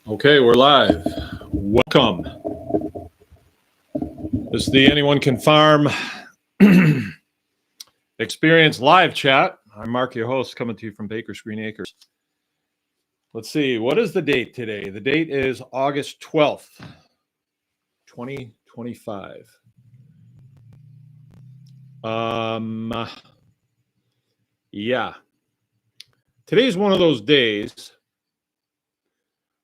Okay, we're live. Welcome. This is the Anyone Can Farm Experience live chat. I'm Mark, your host, coming to you from Baker's Green Acres. Let's see, what is the date today? The date is August 12th, 2025. Yeah. Today's one of those days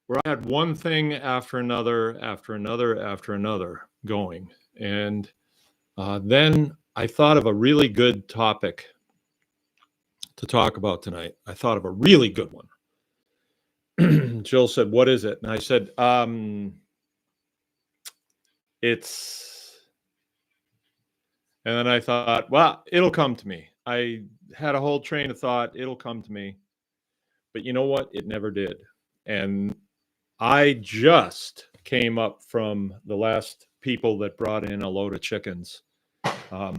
where I had one thing after another going. And then I thought of a really good topic to talk about tonight. I thought of a really good one. Jill said, "What is it?" And I said, it's, and then I thought, well, it'll come to me. I had a whole train of thought, it'll come to me. But you know what? It never did. And I just came up from the last people that brought in a load of chickens. Oh,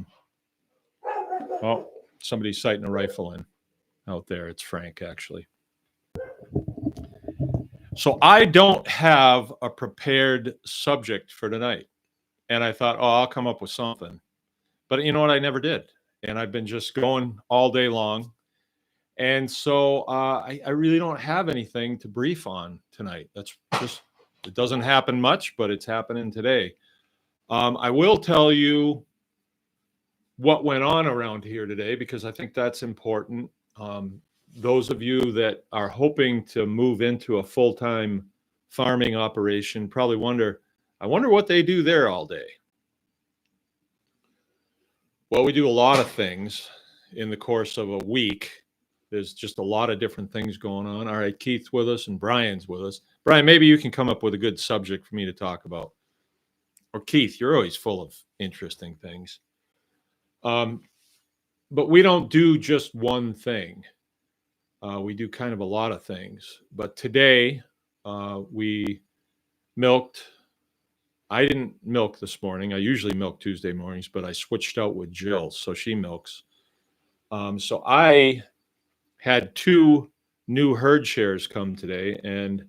somebody's sighting a rifle in out there. It's Frank, actually. So I don't have a prepared subject for tonight. And I thought, oh, I'll come up with something. But you know what? I never did. And I've been just going all day long. And so I really don't have anything to brief on tonight. That's just, it doesn't happen much, but it's happening today. I will tell you what went on around here today, because I think that's important. Those of you that are hoping to move into a full-time farming operation probably wonder, I wonder what they do there all day. Well, we do a lot of things in the course of a week. There's just a lot of different things going on. All right, Keith's with us and Brian's with us. Brian, maybe you can come up with a good subject for me to talk about. Or Keith, you're always full of interesting things. But we don't do just one thing. We do kind of a lot of things. But today, we milked. I didn't milk this morning. I usually milk Tuesday mornings, but I switched out with Jill, so she milks. So I had 2 new herd shares come today, and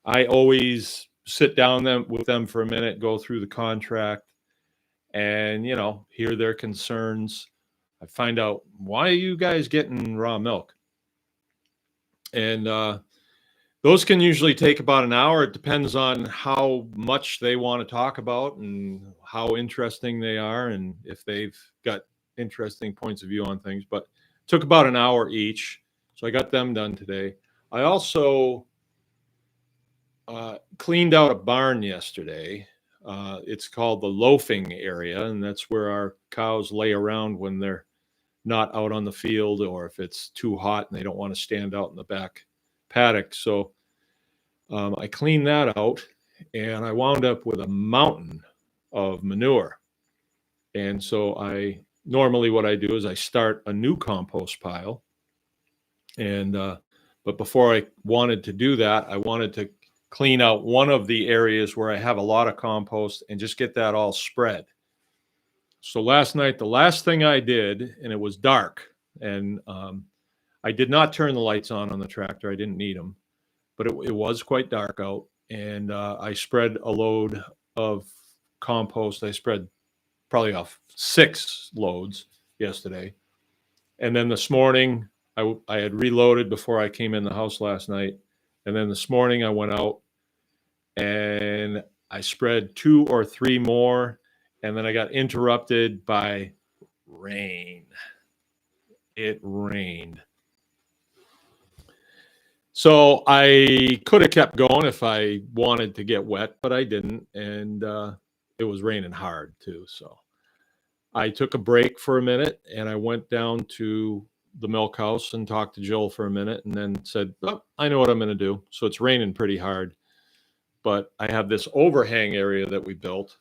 I always sit down with them for a minute, go through the contract, and, you know, hear their concerns. I find out, why are you guys getting raw milk? And those can usually take about an hour. It depends on how much they want to talk about and how interesting they are, and if they've got interesting points of view on things. But it took about an hour each. So I got them done today. I also cleaned out a barn yesterday. It's called the loafing area, and that's where our cows lay around when they're not out on the field, or if it's too hot and they don't want to stand out in the back paddock. So I cleaned that out, and I wound up with a mountain of manure. And so normally what I do is I start a new compost pile. And but before I wanted to do that, I wanted to clean out one of the areas where I have a lot of compost and just get that all spread. So last night, the last thing I did, and it was dark, and I did not turn the lights on the tractor. I didn't need them, but it was quite dark out, and I spread a load of compost. I spread probably off 6 loads yesterday. And then this morning, I had reloaded before I came in the house last night. And then this morning I went out and I spread 2 or 3 more. And then I got interrupted by rain. It rained. So I could have kept going if I wanted to get wet, but I didn't. And it was raining hard too. So I took a break for a minute, and I went down to the milk house and talked to Jill for a minute, and then said, oh, I know what I'm going to do. So it's raining pretty hard, but I have this overhang area that we built.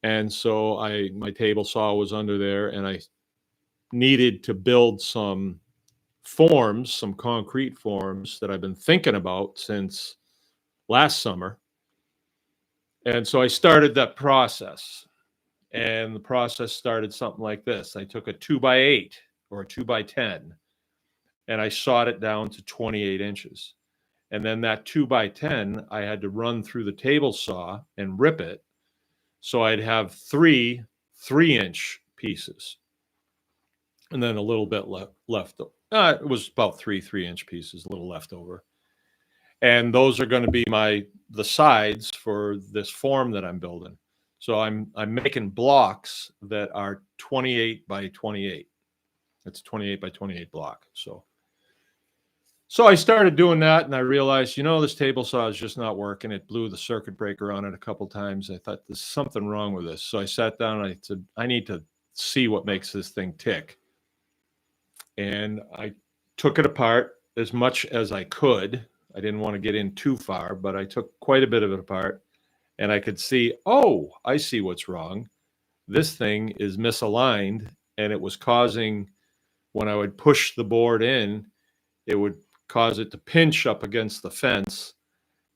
And so my table saw was under there, and I needed to build some forms, some concrete forms that I've been thinking about since last summer. And so I started that process. And the process started something like this. I took a 2x8 or a 2x10, and I sawed it down to 28 inches. And then that 2x10, I had to run through the table saw and rip it. So I'd have 3-inch pieces. And then a little bit left. It was about 3-inch pieces, a little left over. And those are going to be the sides for this form that I'm building. So I'm making blocks that are 28 by 28. It's 28 by 28 block. So I started doing that, and I realized, this table saw is just not working. It blew the circuit breaker on it a couple times. I thought there's something wrong with this. So I sat down and I said, I need to see what makes this thing tick. And I took it apart as much as I could. I didn't want to get in too far, but I took quite a bit of it apart, and I could see, I see what's wrong. This thing is misaligned, and it was causing, when I would push the board in, it would cause it to pinch up against the fence,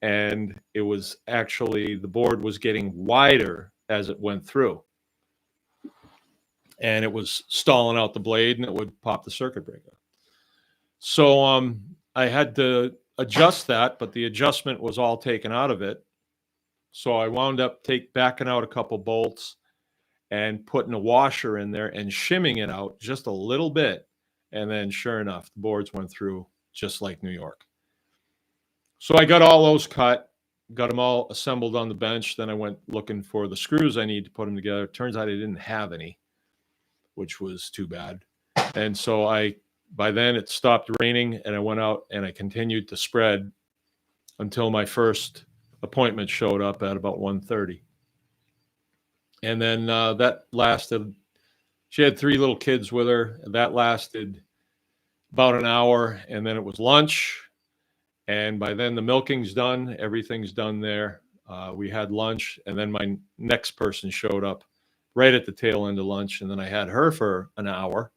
and it was actually, the board was getting wider as it went through, and it was stalling out the blade, and it would pop the circuit breaker. So I had to adjust that, but the adjustment was all taken out of it. So I wound up backing out a couple bolts and putting a washer in there and shimming it out just a little bit. And then sure enough, the boards went through just like New York. So I got all those cut, got them all assembled on the bench. Then I went looking for the screws I need to put them together. It turns out I didn't have any, which was too bad. And so by then it stopped raining, and I went out and I continued to spread until my first appointment showed up at about 1:30. And then that lasted, she had 3 little kids with her. That lasted about an hour, and then it was lunch. And by then the milking's done, everything's done there. We had lunch, and then my next person showed up right at the tail end of lunch, and then I had her for an hour.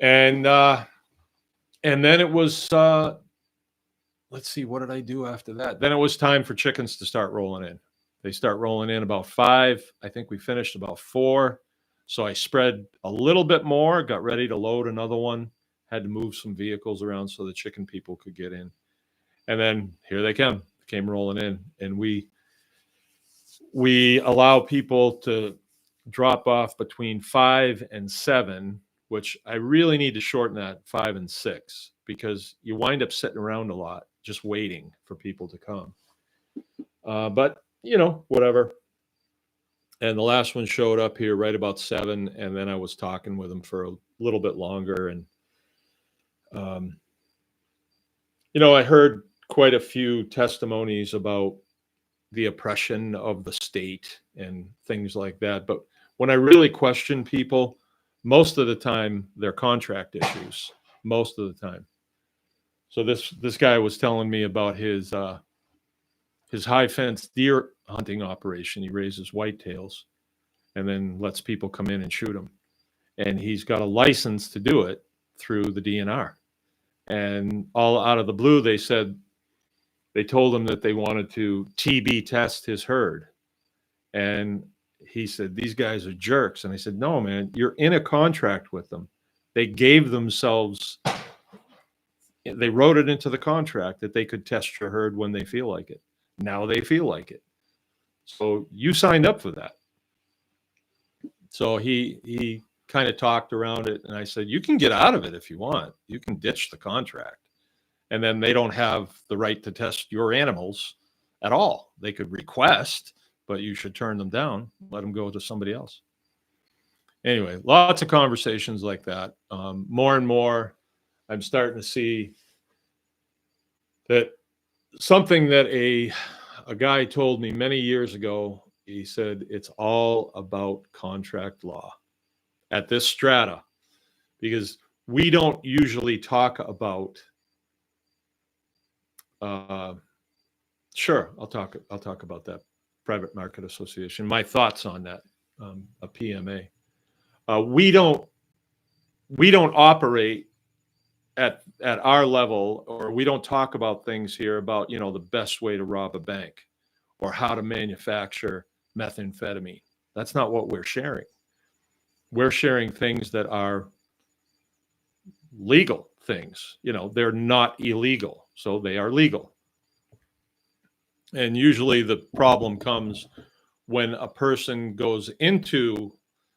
And then it was, let's see, what did I do after that? Then it was time for chickens to start rolling in. They start rolling in about 5. I think we finished about 4. So I spread a little bit more, got ready to load another one, had to move some vehicles around so the chicken people could get in. And then here they came rolling in. And we allow people to drop off between 5 and 7, which I really need to shorten that 5 and 6, because you wind up sitting around a lot just waiting for people to come. But, whatever. And the last one showed up here right about 7, and then I was talking with him for a little bit longer. And, I heard quite a few testimonies about the oppression of the state and things like that. But when I really question people, most of the time they're contract issues, most of the time. So this guy was telling me about his high fence deer hunting operation. He raises whitetails and then lets people come in and shoot them. And he's got a license to do it through the DNR. And all out of the blue, they told him that they wanted to TB test his herd. And he said, these guys are jerks. And I said, no, man, you're in a contract with them. They gave themselves, they wrote it into the contract that they could test your herd when they feel like it. Now they feel like it. So you signed up for that. So he kind of talked around it. And I said, you can get out of it if you want. You can ditch the contract. And then they don't have the right to test your animals at all. They could request, but you should turn them down, let them go to somebody else. Anyway, lots of conversations like that. More and more, I'm starting to see that something that a guy told me many years ago. He said, it's all about contract law at this strata, because we don't usually talk about, sure, I'll talk about that private market association. My thoughts on that, a PMA. We don't operate at our level, or we don't talk about things here about, the best way to rob a bank or how to manufacture methamphetamine. That's not what we're sharing. We're sharing things that are legal things. They're not illegal. So they are legal. And usually the problem comes when a person goes into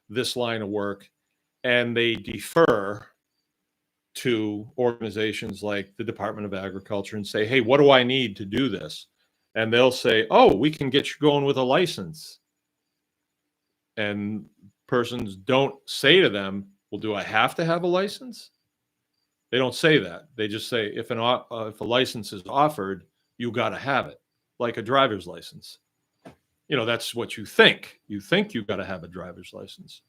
this line of work and they defer to organizations like the Department of Agriculture and say, hey, what do I need to do this? And they'll say, oh, we can get you going with a license. And persons don't say to them, well, do I have to have a license? They don't say that. They just say, if a license is offered, you got to have it, like a driver's license. That's what you think. You think you got to have a driver's license.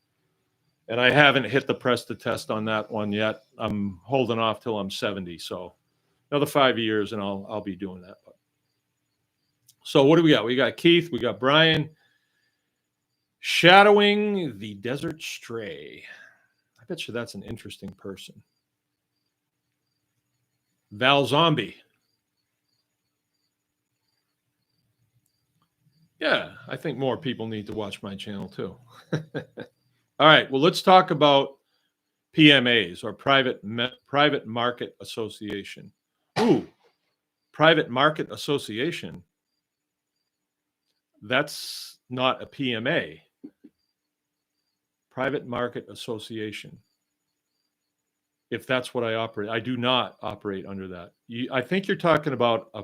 And I haven't hit the press to test on that one yet. I'm holding off till I'm 70. So another 5 years and I'll be doing that. So what do we got? We got Keith, we got Brian. Shadowing the Desert Stray. I bet you that's an interesting person. Val Zombie. Yeah, I think more people need to watch my channel too. All right, well, let's talk about PMAs, or private market association. Ooh, private market association. That's not a PMA. Private market association. If that's what I operate, I do not operate under that. I think you're talking about a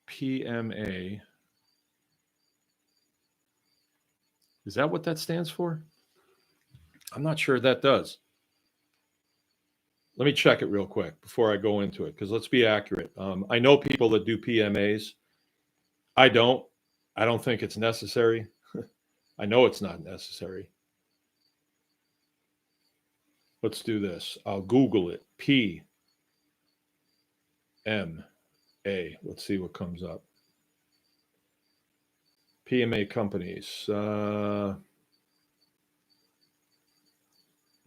PMA. Is that what that stands for? I'm not sure that does. Let me check it real quick before I go into it, because let's be accurate. I know people that do PMAs. I don't think it's necessary. I know it's not necessary. Let's do this. I'll Google it. PMA. Let's see what comes up. PMA companies. What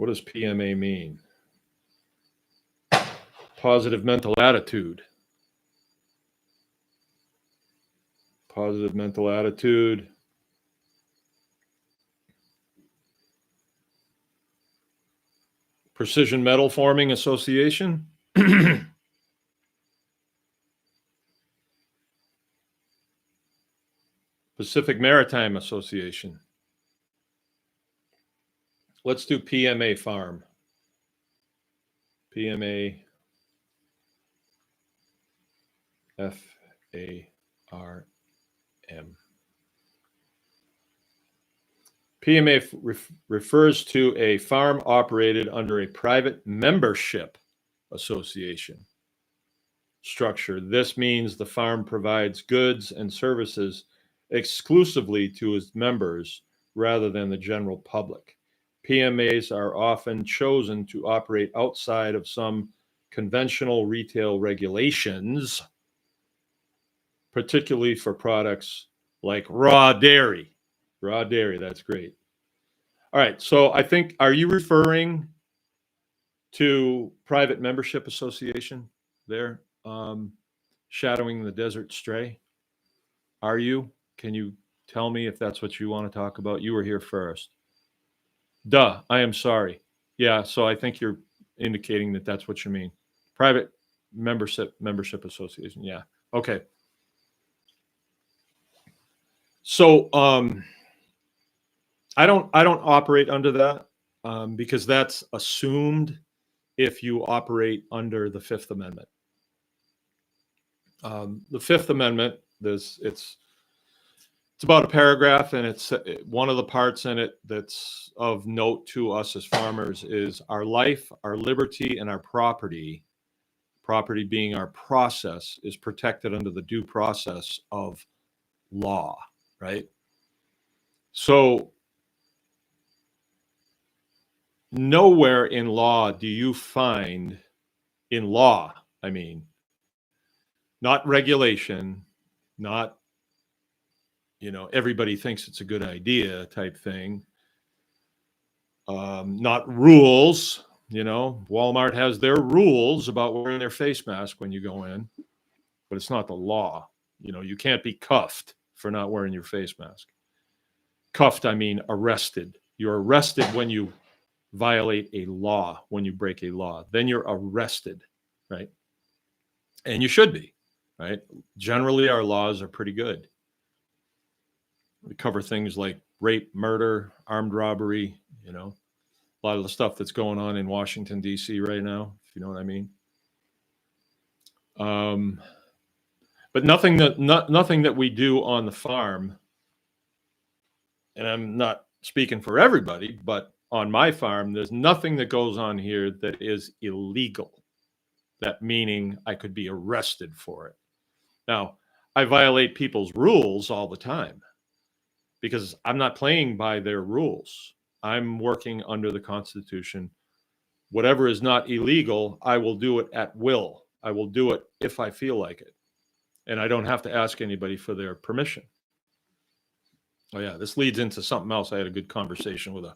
does PMA mean? Positive mental attitude. Positive mental attitude. Precision Metal Forming Association. Pacific Maritime Association. Let's do PMA Farm. PMA FARM. PMA refers to a farm operated under a private membership association structure. This means the farm provides goods and services exclusively to its members rather than the general public. PMAs are often chosen to operate outside of some conventional retail regulations, particularly for products like raw dairy. Raw dairy, that's great. All right, so I think, are you referring to private membership association there? Shadowing the Desert Stray? Are you? Can you tell me if that's what you want to talk about? You were here first. Duh, I am sorry. Yeah, so I think you're indicating that that's what you mean. Private membership association. Yeah. Okay. So I don't operate under that because that's assumed if you operate under the Fifth Amendment. The Fifth Amendment, it's about a paragraph, and it's one of the parts in it that's of note to us as farmers is our life, our liberty, and our property. Property being our process is protected under the due process of law, right? So nowhere in law do you find, in law, I mean, not regulation, not, everybody thinks it's a good idea type thing. Not rules, Walmart has their rules about wearing their face mask when you go in, but it's not the law. You can't be cuffed for not wearing your face mask. Cuffed, I mean arrested. You're arrested when you violate a law, when you break a law. Then you're arrested, right? And you should be, right? Generally, our laws are pretty good. We cover things like rape, murder, armed robbery, a lot of the stuff that's going on in Washington, D.C. right now, if you know what I mean. But nothing that we do on the farm, and I'm not speaking for everybody, but on my farm, there's nothing that goes on here that is illegal. That meaning I could be arrested for it. Now, I violate people's rules all the time because I'm not playing by their rules. I'm working under the Constitution. Whatever is not illegal, I will do it at will. I will do it if I feel like it. And I don't have to ask anybody for their permission. Oh, yeah, this leads into something else. I had a good conversation with a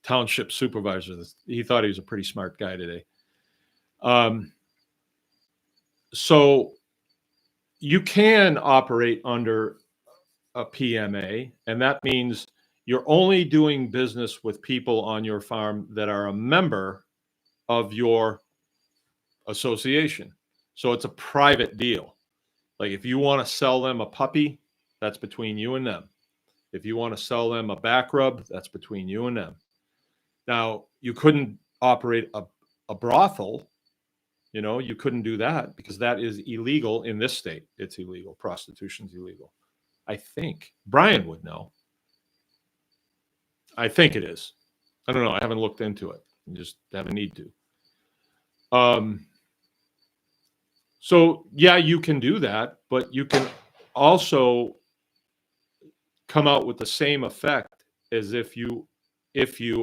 township supervisor. He thought he was a pretty smart guy today. So you can operate under a PMA, and that means you're only doing business with people on your farm that are a member of your association. So it's a private deal. Like if you want to sell them a puppy, that's between you and them. If you want to sell them a back rub, that's between you and them. Now, you couldn't operate a brothel. You couldn't do that because that is illegal in this state. It's illegal. Prostitution's illegal. I think Brian would know. I think it is. I don't know. I haven't looked into it. I just have a need to. So yeah, you can do that, but you can also come out with the same effect as if you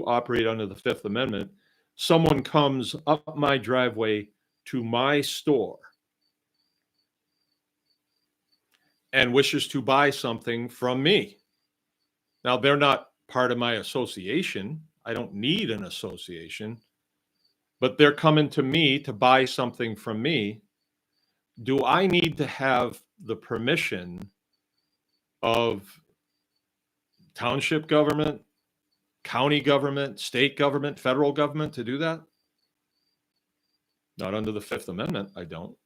operate under the Fifth Amendment. Someone comes up my driveway to my store and wishes to buy something from me. Now, they're not part of my association. I don't need an association, but they're coming to me to buy something from me. Do I need to have the permission of township government, county government, state government, federal government to do that? Not under the Fifth Amendment, I don't.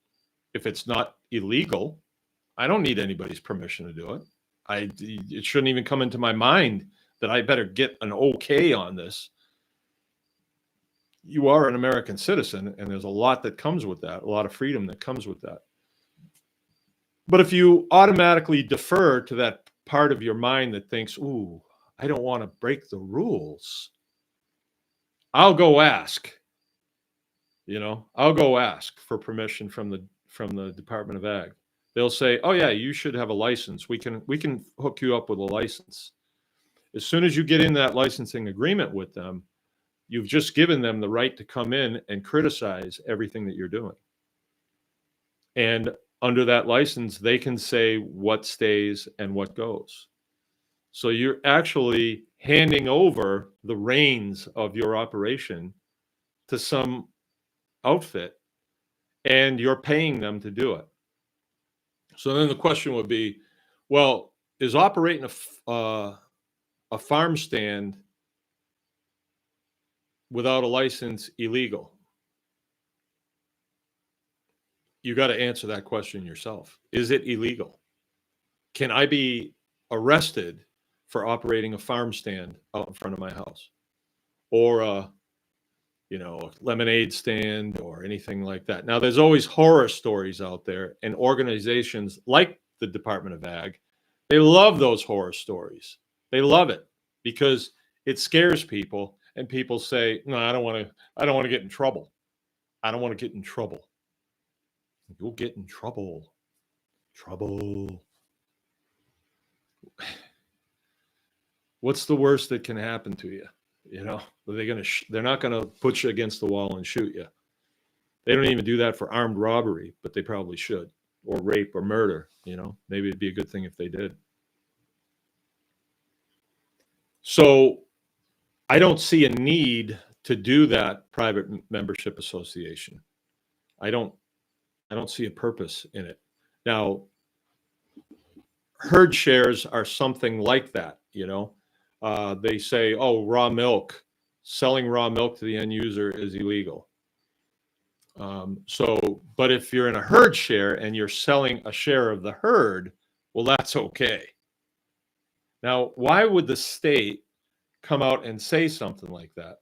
If it's not illegal, I don't need anybody's permission to do it. It shouldn't even come into my mind that I better get an okay on this. You are an American citizen, and there's a lot that comes with that, a lot of freedom that comes with that. But if you automatically defer to that part of your mind that thinks, ooh, I don't want to break the rules, I'll go ask. I'll go ask for permission from the Department of Ag. They'll say, oh yeah, you should have a license. We can hook you up with a license. As soon as you get in that licensing agreement with them, you've just given them the right to come in and criticize everything that you're doing. And under that license, they can say what stays and what goes. So you're actually handing over the reins of your operation to some outfit, and you're paying them to do it. So then the question would be, well, is operating a farm stand without a license illegal? You got to answer that question yourself. Is it illegal? Can I be arrested for operating a farm stand out in front of my house, or a lemonade stand or anything like that? Now, there's always horror stories out there, and organizations like the Department of Ag, they love those horror stories. They love it because it scares people, and people say, no, I don't want to get in trouble. I don't want to get in trouble. You'll get in trouble. Trouble. What's the worst that can happen to you? They're not going to put you against the wall and shoot you. They don't even do that for armed robbery, but they probably should, or rape or murder. Maybe it'd be a good thing if they did. So I don't see a need to do that private membership association. I don't see a purpose in it. Now, herd shares are something like that. They say, oh, raw milk selling raw milk to the end user is illegal. But if you're in a herd share and you're selling a share of the herd, well, that's okay. Now, why would the state come out and say something like that?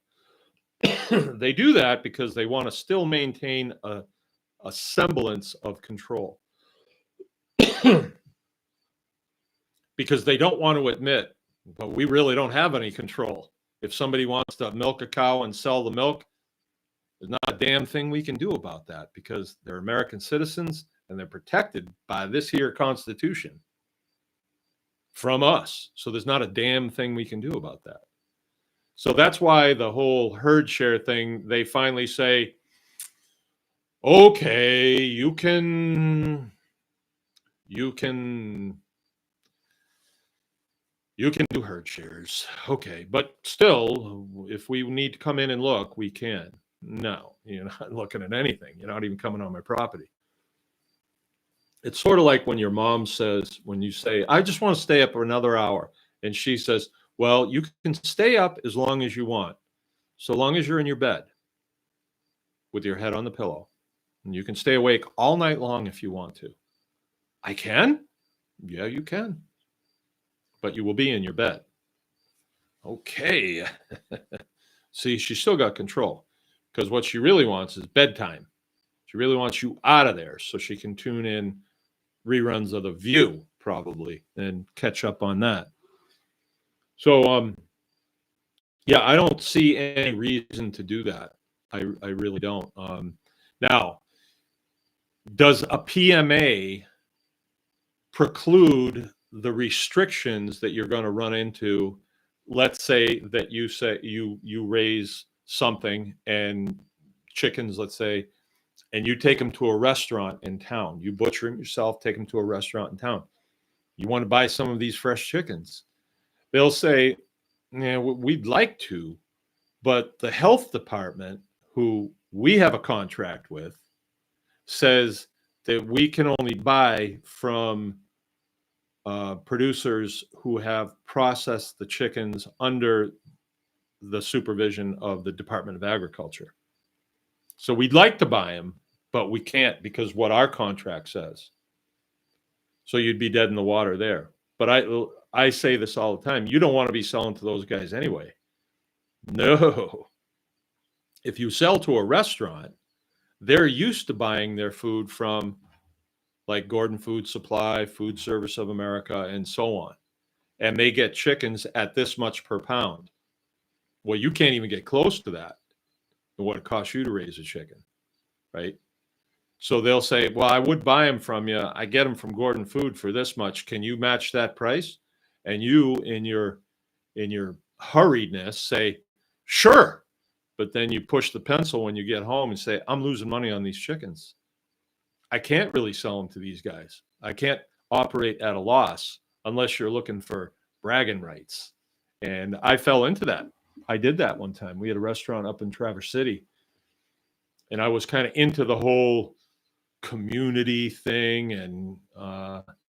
They do that because they want to still maintain a semblance of control. Because they don't want to admit, but we really don't have any control. If somebody wants to milk a cow and sell the milk, there's not a damn thing we can do about that because they're American citizens and they're protected by this here Constitution from us. So there's not a damn thing we can do about that. So that's why the whole herd share thing, they finally say, okay, you can do herd shares. Okay. But still, if we need to come in and look, we can. No, you're not looking at anything. You're not even coming on my property. It's sort of like when your mom says, when you say, I just want to stay up for another hour. And she says, well, you can stay up as long as you want, so long as you're in your bed with your head on the pillow. And you can stay awake all night long if you want to. I can? Yeah, you can. But you will be in your bed. Okay. See, she still got control because what she really wants is bedtime. She really wants you out of there so she can tune in reruns of The View probably and catch up on that. So, yeah, I don't see any reason to do that. I really don't. Now, does a PMA preclude the restrictions that you're going to run into? Let's say that you raise something and chickens, let's say, and you take them to a restaurant in town. You butcher them yourself, take them to a restaurant in town. You want to buy some of these fresh chickens. They'll say, yeah, we'd like to, but the health department, who we have a contract with, says that we can only buy from producers who have processed the chickens under the supervision of the Department of Agriculture. So we'd like to buy them, but we can't because what our contract says. So you'd be dead in the water there. But I say this all the time. You don't want to be selling to those guys anyway. No. If you sell to a restaurant, they're used to buying their food from like Gordon Food Supply, Food Service of America, and so on. And they get chickens at this much per pound. Well, you can't even get close to that and what it costs you to raise a chicken, right? So they'll say, well, I would buy them from you. I get them from Gordon Food for this much. Can you match that price? And you, in your hurriedness, say, sure. But then you push the pencil when you get home and say, I'm losing money on these chickens. I can't really sell them to these guys. I can't operate at a loss unless you're looking for bragging rights. And I fell into that. I did that one time. We had a restaurant up in Traverse City, and I was kind of into the whole community thing, and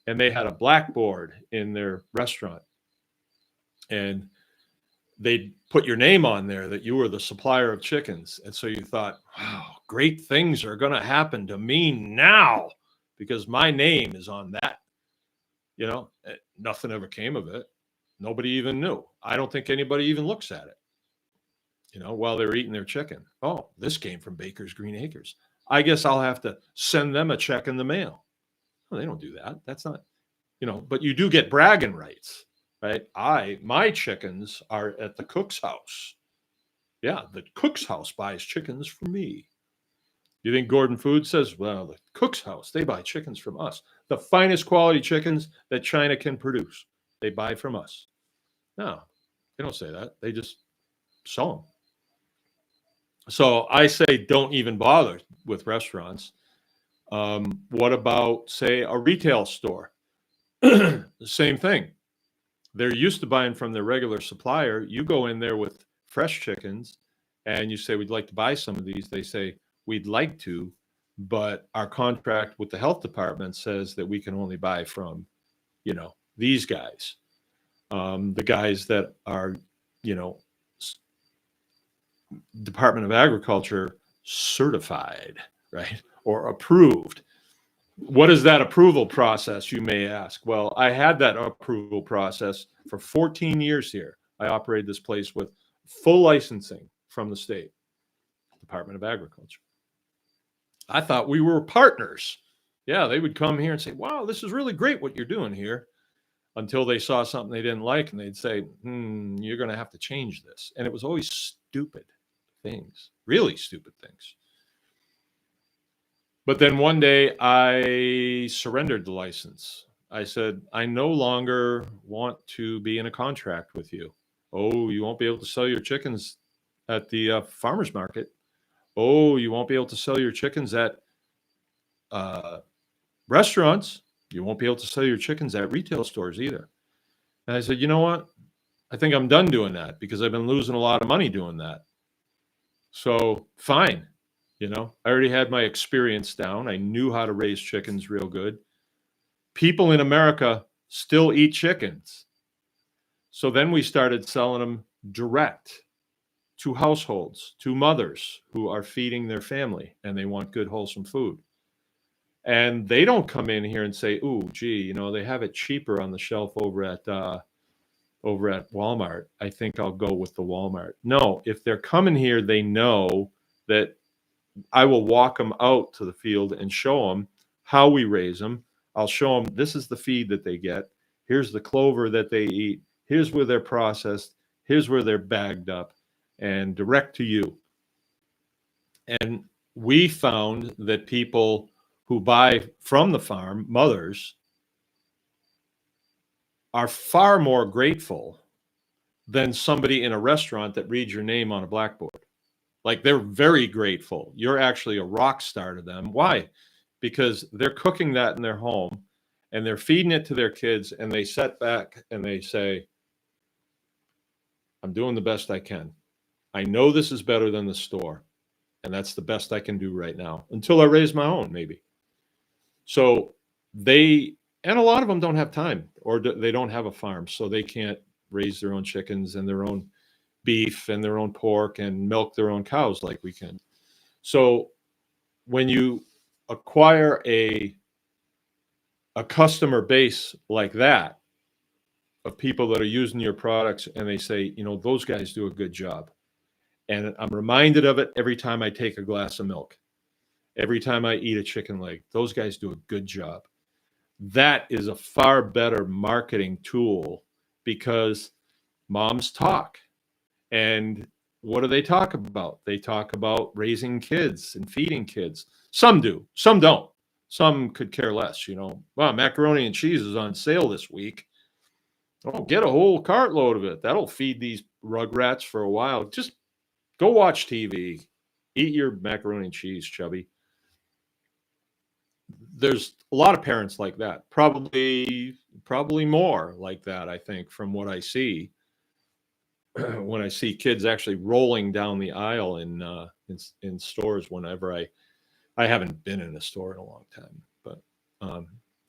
they had a blackboard in their restaurant, and they'd put your name on there that you were the supplier of chickens. And so you thought, wow, great things are going to happen to me now because my name is on that. You know, nothing ever came of it. Nobody even knew. I don't think anybody even looks at it, you know, while they're eating their chicken. Oh, this came from Baker's Green Acres. I guess I'll have to send them a check in the mail. Well, they don't do that. That's not, you know, but you do get bragging rights, right? My chickens are at the cook's house. Yeah, the cook's house buys chickens from me. You think Gordon Food says, well, the cook's house, they buy chickens from us. The finest quality chickens that China can produce, they buy from us. No, they don't say that. They just sell them. So I say don't even bother with restaurants. What about, say, a retail store? The same thing. They're used to buying from their regular supplier. You go in there with fresh chickens and you say, we'd like to buy some of these. They say, we'd like to, but our contract with the health department says that we can only buy from, you know, these guys. The guys that are, you know, Department of Agriculture certified, right? Or approved. What is that approval process, you may ask? Well, I had that approval process for 14 years here. I operated this place with full licensing from the state Department of Agriculture. I thought we were partners. Yeah, they would come here and say, wow, this is really great what you're doing here, until they saw something they didn't like, and they'd say, you're going to have to change this. And it was always stupid things, really stupid things. But then one day I surrendered the license. I said, I no longer want to be in a contract with you. Oh, you won't be able to sell your chickens at the farmer's market. Oh, you won't be able to sell your chickens at restaurants. You won't be able to sell your chickens at retail stores either. And I said, you know what? I think I'm done doing that, because I've been losing a lot of money doing that. So fine. I already had my experience down. I knew how to raise chickens real good. People in America still eat chickens. So then we started selling them direct to households, to mothers who are feeding their family and they want good, wholesome food. And they don't come in here and say, ooh, gee, they have it cheaper on the shelf over at Walmart. I think I'll go with the Walmart. No, if they're coming here, they know that I will walk them out to the field and show them how we raise them. I'll show them this is the feed that they get. Here's the clover that they eat. Here's where they're processed. Here's where they're bagged up, and direct to you. And we found that people who buy from the farm, mothers, are far more grateful than somebody in a restaurant that reads your name on a blackboard. Like, they're very grateful. You're actually a rock star to them. Why? Because they're cooking that in their home and they're feeding it to their kids, and they sit back and they say, I'm doing the best I can. I know this is better than the store, and that's the best I can do right now until I raise my own, maybe. So and a lot of them don't have time, or they don't have a farm, so they can't raise their own chickens and their own beef and their own pork and milk their own cows like we can. So when you acquire a customer base like that, of people that are using your products, and they say, those guys do a good job. And I'm reminded of it every time I take a glass of milk, every time I eat a chicken leg. Those guys do a good job. That is a far better marketing tool, because moms talk. And what do they talk about? They talk about raising kids and feeding kids. Some do, some don't. Some could care less, Wow, macaroni and cheese is on sale this week. Oh, get a whole cartload of it. That'll feed these rugrats for a while. Just go watch TV. Eat your macaroni and cheese, chubby. There's a lot of parents like that. Probably more like that, I think, from what I see. When I see kids actually rolling down the aisle in stores, whenever I haven't been in a store in a long time, but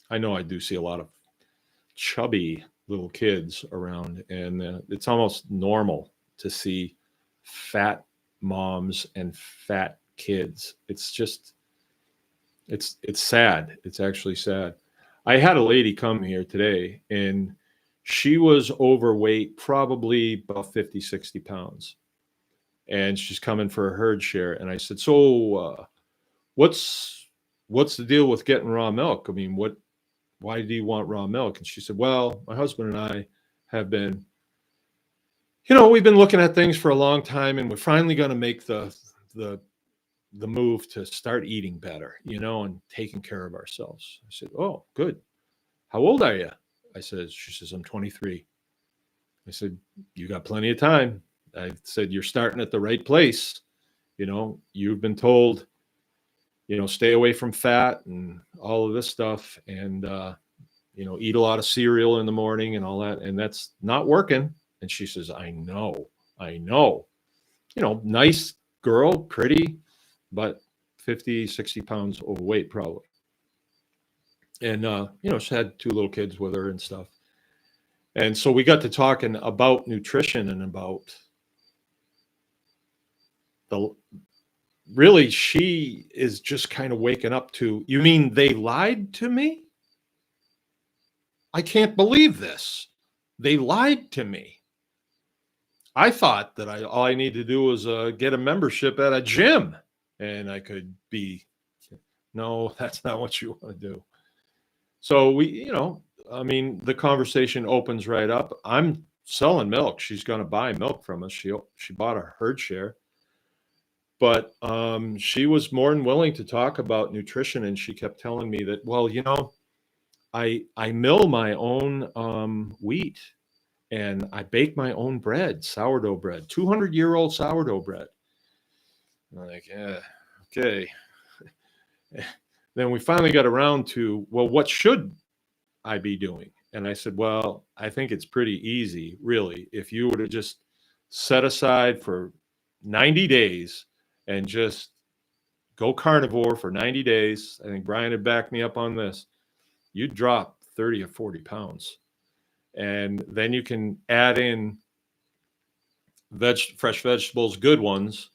I know I do see a lot of chubby little kids around, and it's almost normal to see fat moms and fat kids. It's just, it's sad. It's actually sad. I had a lady come here today, and she was overweight, probably about 50, 60 pounds. And she's coming for a herd share. And I said, so what's the deal with getting raw milk? I mean, why do you want raw milk? And she said, well, my husband and I have been, we've been looking at things for a long time, and we're finally going to make the move to start eating better, and taking care of ourselves. I said, oh, good. How old are you? She says, I'm 23. I said, you got plenty of time. I said, you're starting at the right place. You've been told, stay away from fat and all of this stuff, and, eat a lot of cereal in the morning and all that. And that's not working. And she says, I know. Nice girl, pretty, but 50, 60 pounds overweight probably. And, she had 2 little kids with her and stuff. And so we got to talking about nutrition and about the really, she is just kind of waking up to, you mean they lied to me? I can't believe this. They lied to me. I thought that all I need to do was get a membership at a gym and I could be, no, that's not what you want to do. So I mean, the conversation opens right up. I'm selling milk. She's going to buy milk from us. She bought a herd share, but she was more than willing to talk about nutrition, and she kept telling me that, well, I mill my own wheat, and I bake my own bread, sourdough bread, 200-year-old sourdough bread. I'm like, yeah, okay. Then we finally got around to, well, what should I be doing? And I said, well, I think it's pretty easy, really. If you were to just set aside for 90 days and just go carnivore for 90 days, I think Brian had backed me up on this, you'd drop 30 or 40 pounds. And then you can add in fresh vegetables, good ones,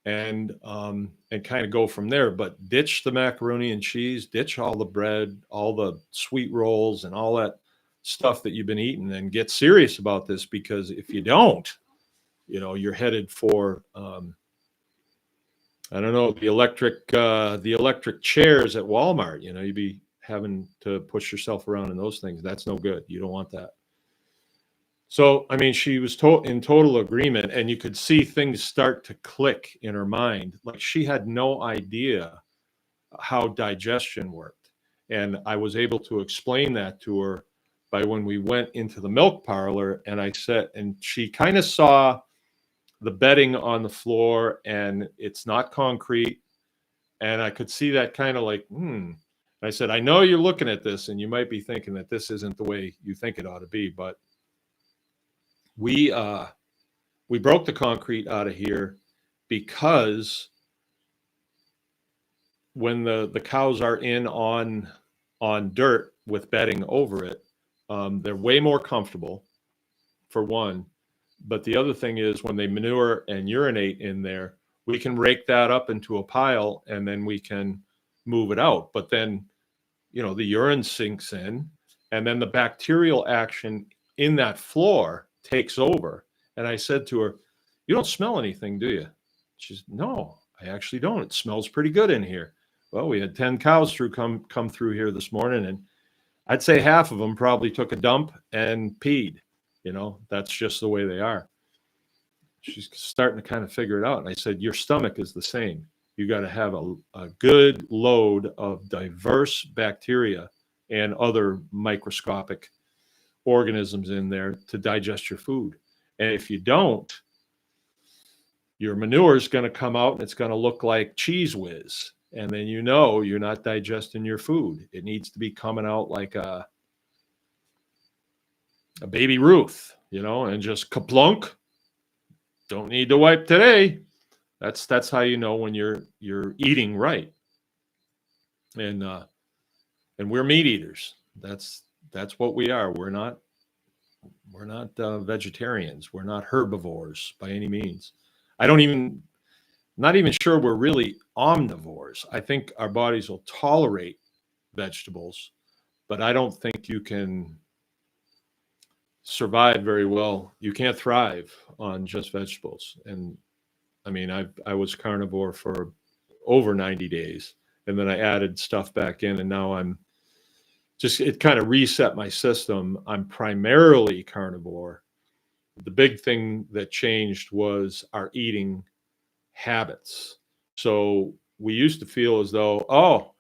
and kind of go from there. But ditch the macaroni and cheese, ditch all the bread, all the sweet rolls, and all that stuff that you've been eating, and get serious about this, because if you don't, you're headed for I don't know, the electric chairs at Walmart. You'd be having to push yourself around in those things. That's no good. You don't want that. So, I mean, she was in total agreement, and you could see things start to click in her mind. Like, she had no idea how digestion worked. And I was able to explain that to her by when we went into the milk parlor, and and she kind of saw the bedding on the floor, and it's not concrete. And I could see that kind of like, I said, I know you're looking at this and you might be thinking that this isn't the way you think it ought to be, but we broke the concrete out of here because when the cows are in on dirt with bedding over it, they're way more comfortable, for one. But the other thing is, when they manure and urinate in there, we can rake that up into a pile and then we can move it out. But then, the urine sinks in, and then the bacterial action in that floor takes over. And I said to her, you don't smell anything, do you? She said, no, I actually don't. It smells pretty good in here. Well, we had 10 cows come through here this morning, and I'd say half of them probably took a dump and peed. That's just the way they are. She's starting to kind of figure it out. And I said, your stomach is the same. You got to have a good load of diverse bacteria and other microscopic organisms in there to digest your food. And if you don't, your manure is going to come out and it's going to look like Cheese Whiz. And then you're not digesting your food. It needs to be coming out like a baby Ruth, and just kaplunk. Don't need to wipe today. That's how you know when you're eating right. And we're meat eaters. That's what we are. We're not vegetarians. We're not herbivores by any means. Not even sure we're really omnivores. I think our bodies will tolerate vegetables, but I don't think you can survive very well. You can't thrive on just vegetables. And I mean, I was carnivore for over 90 days, and then I added stuff back in, and now it kind of reset my system. I'm primarily carnivore. The big thing that changed was our eating habits. So we used to feel as though,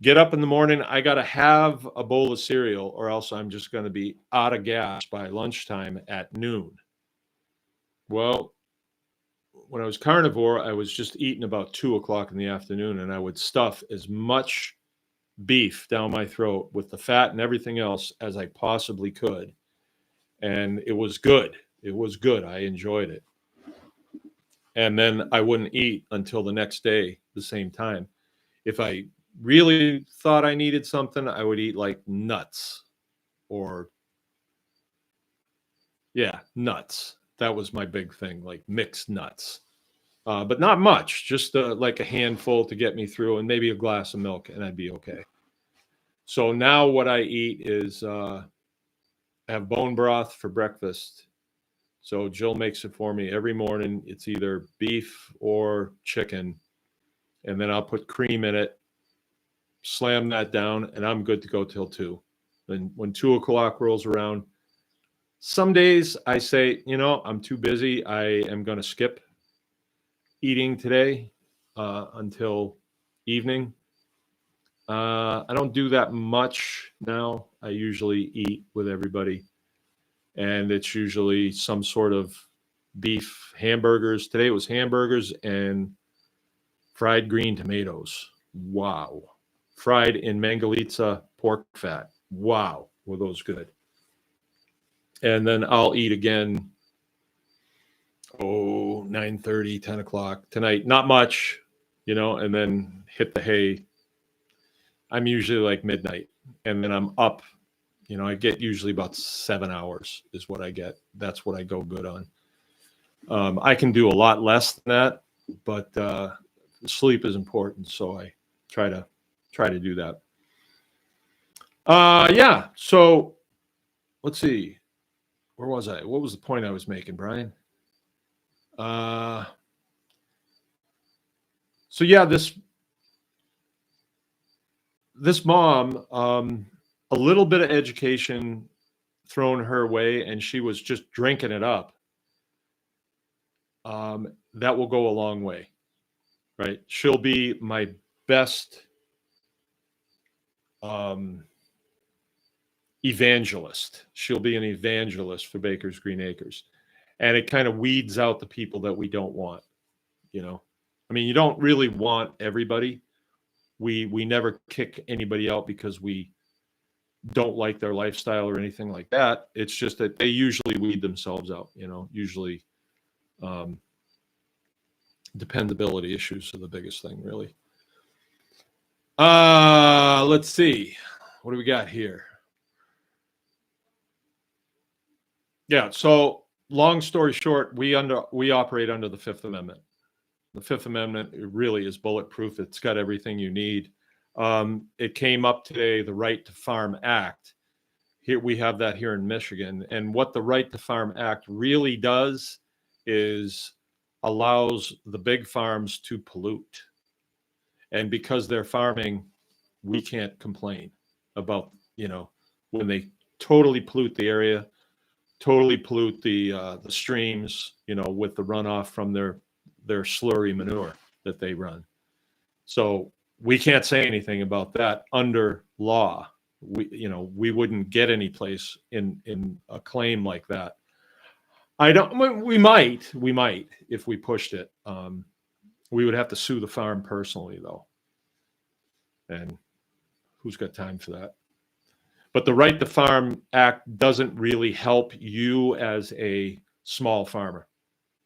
get up in the morning, I got to have a bowl of cereal, or else I'm just going to be out of gas by lunchtime at noon. Well, when I was carnivore, I was just eating about 2:00 in the afternoon, and I would stuff as much beef down my throat with the fat and everything else as I possibly could. And it was good. It was good. I enjoyed it. And then I wouldn't eat until the next day, the same time. If I really thought I needed something, I would eat like nuts nuts. That was my big thing, like mixed nuts. but not much, just like a handful to get me through, and maybe a glass of milk, and I'd be okay. So now what I eat is I have bone broth for breakfast. So Jill makes it for me every morning. It's either beef or chicken, and then I'll put cream in it, slam that down, and I'm good to go till 2. Then when 2 o'clock rolls around, some days I say, I'm too busy. I am going to skip eating today until evening. I don't do that much now. I usually eat with everybody, and it's usually some sort of beef hamburgers. Today it was hamburgers and fried green tomatoes. Wow. Fried in Mangalitsa pork fat. Wow. Were those good? And then I'll eat again, 9:30, 10 o'clock tonight. Not much, and then hit the hay. I'm usually like midnight, and then I'm up. I get usually about 7 hours is what I get. That's what I go good on. I can do a lot less than that, but sleep is important, so I try to do that. Yeah. So let's see. Where was I? What was the point I was making, Brian? So yeah, this mom, a little bit of education thrown her way, and she was just drinking it up. That will go a long way, right? She'll be my best evangelist. She'll be an evangelist for Baker's Green Acres. And it kind of weeds out the people that we don't want, I mean, you don't really want everybody. We never kick anybody out because we don't like their lifestyle or anything like that. It's just that they usually weed themselves out, usually dependability issues are the biggest thing, really. Let's see. What do we got here? Yeah, so long story short, we operate under the Fifth Amendment. The Fifth Amendment really is bulletproof. It's got everything you need. It came up today, the Right to Farm Act. Here we have that here in Michigan. And what the Right to Farm Act really does is allows the big farms to pollute. And because they're farming, we can't complain about, when they totally pollute the area, totally pollute the streams, with the runoff from their slurry manure that they run. So we can't say anything about that under law. We wouldn't get any place in a claim like that. We might if we pushed it. We would have to sue the farm personally though. And who's got time for that? But the Right to Farm Act doesn't really help you as a small farmer.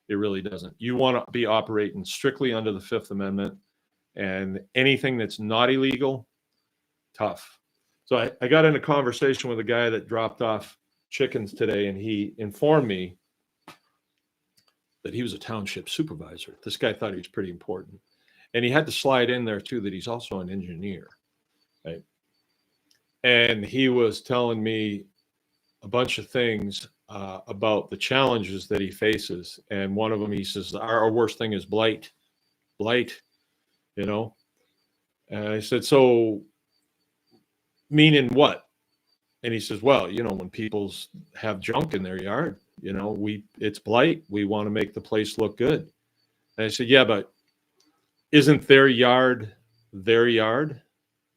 It really doesn't. You want to be operating strictly under the Fifth Amendment, and anything that's not illegal, tough. So I got in a conversation with a guy that dropped off chickens today, and he informed me that he was a township supervisor. This guy thought he was pretty important. And he had to slide in there, too, that he's also an engineer, right? And he was telling me a bunch of things about the challenges that he faces. And one of them, he says, our worst thing is blight, And I said, so meaning what? And he says, well, when people have junk in their yard, it's blight. We want to make the place look good. And I said, yeah, but isn't their yard their yard?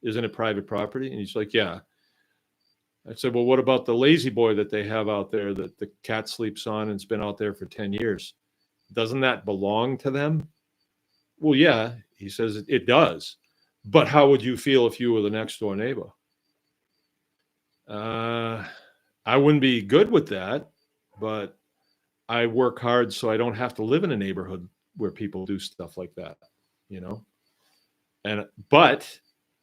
Isn't it private property? And he's like, yeah. I said, well, what about the lazy boy that they have out there that the cat sleeps on and it's been out there for 10 years? Doesn't that belong to them? Well, yeah, he says it does. But how would you feel if you were the next door neighbor? I wouldn't be good with that, but I work hard so I don't have to live in a neighborhood where people do stuff like that, But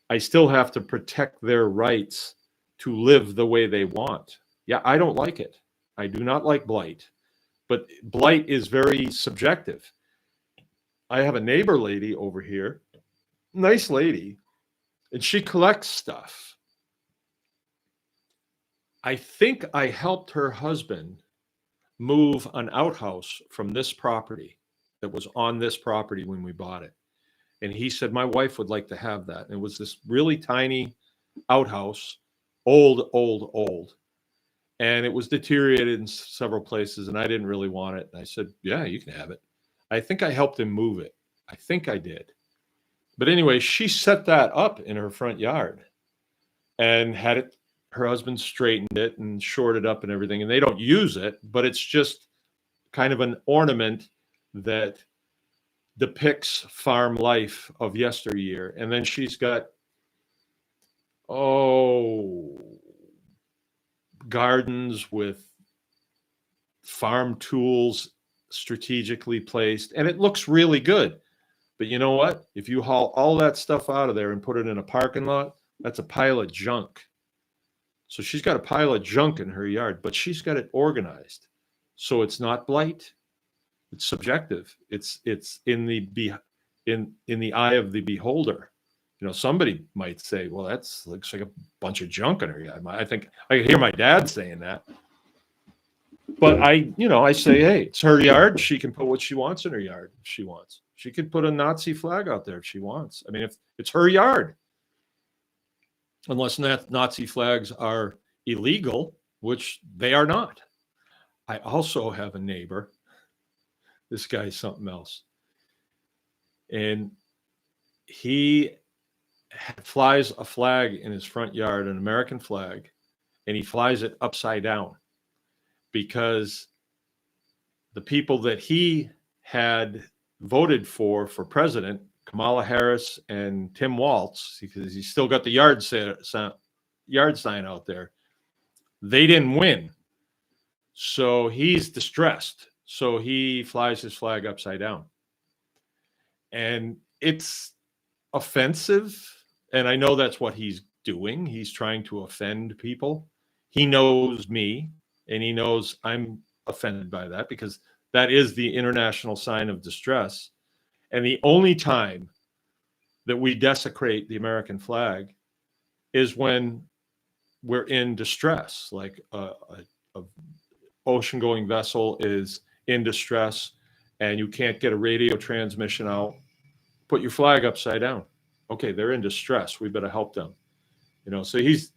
I still have to protect their rights to live the way they want. Yeah, I don't like it. I do not like blight. But blight is very subjective. I have a neighbor lady over here, nice lady, and she collects stuff. I think I helped her husband move an outhouse from this property that was on this property when we bought it. And he said, my wife would like to have that. And it was this really tiny outhouse, old. And it was deteriorated in several places, and I didn't really want it. And I said, yeah, you can have it. I think I helped him move it. I think I did. But anyway, she set that up in her front yard and had it, her husband straightened it and shored it up and everything. And they don't use it, but it's just kind of an ornament that depicts farm life of yesteryear. And then she's got, gardens with farm tools strategically placed, and it looks really good. But you know what? If you haul all that stuff out of there and put it in a parking lot, that's a pile of junk. So she's got a pile of junk in her yard, but she's got it organized. So it's not blight. It's subjective. It's in the eye of the beholder. You know, somebody might say, well, that's looks like a bunch of junk in her yard. I think I hear my dad saying that. But I say, hey, it's her yard. She can put what she wants in her yard if she wants. She could put a Nazi flag out there if she wants. I mean, if it's her yard, unless Nazi flags are illegal, which they are not. I also have a neighbor. This guy's something else. And he flies a flag in his front yard, an American flag, and he flies it upside down because the people that he had voted for president, Kamala Harris and Tim Walz, because he's still got the yard sign out there, they didn't win. So he's distressed. So he flies his flag upside down. And it's offensive. And I know that's what he's doing. He's trying to offend people. He knows me, and he knows I'm offended by that because that is the international sign of distress. And the only time that we desecrate the American flag is when we're in distress, like a ocean-going vessel is in distress and you can't get a radio transmission out. Put your flag upside down. Okay, they're in distress. We better help them. So he's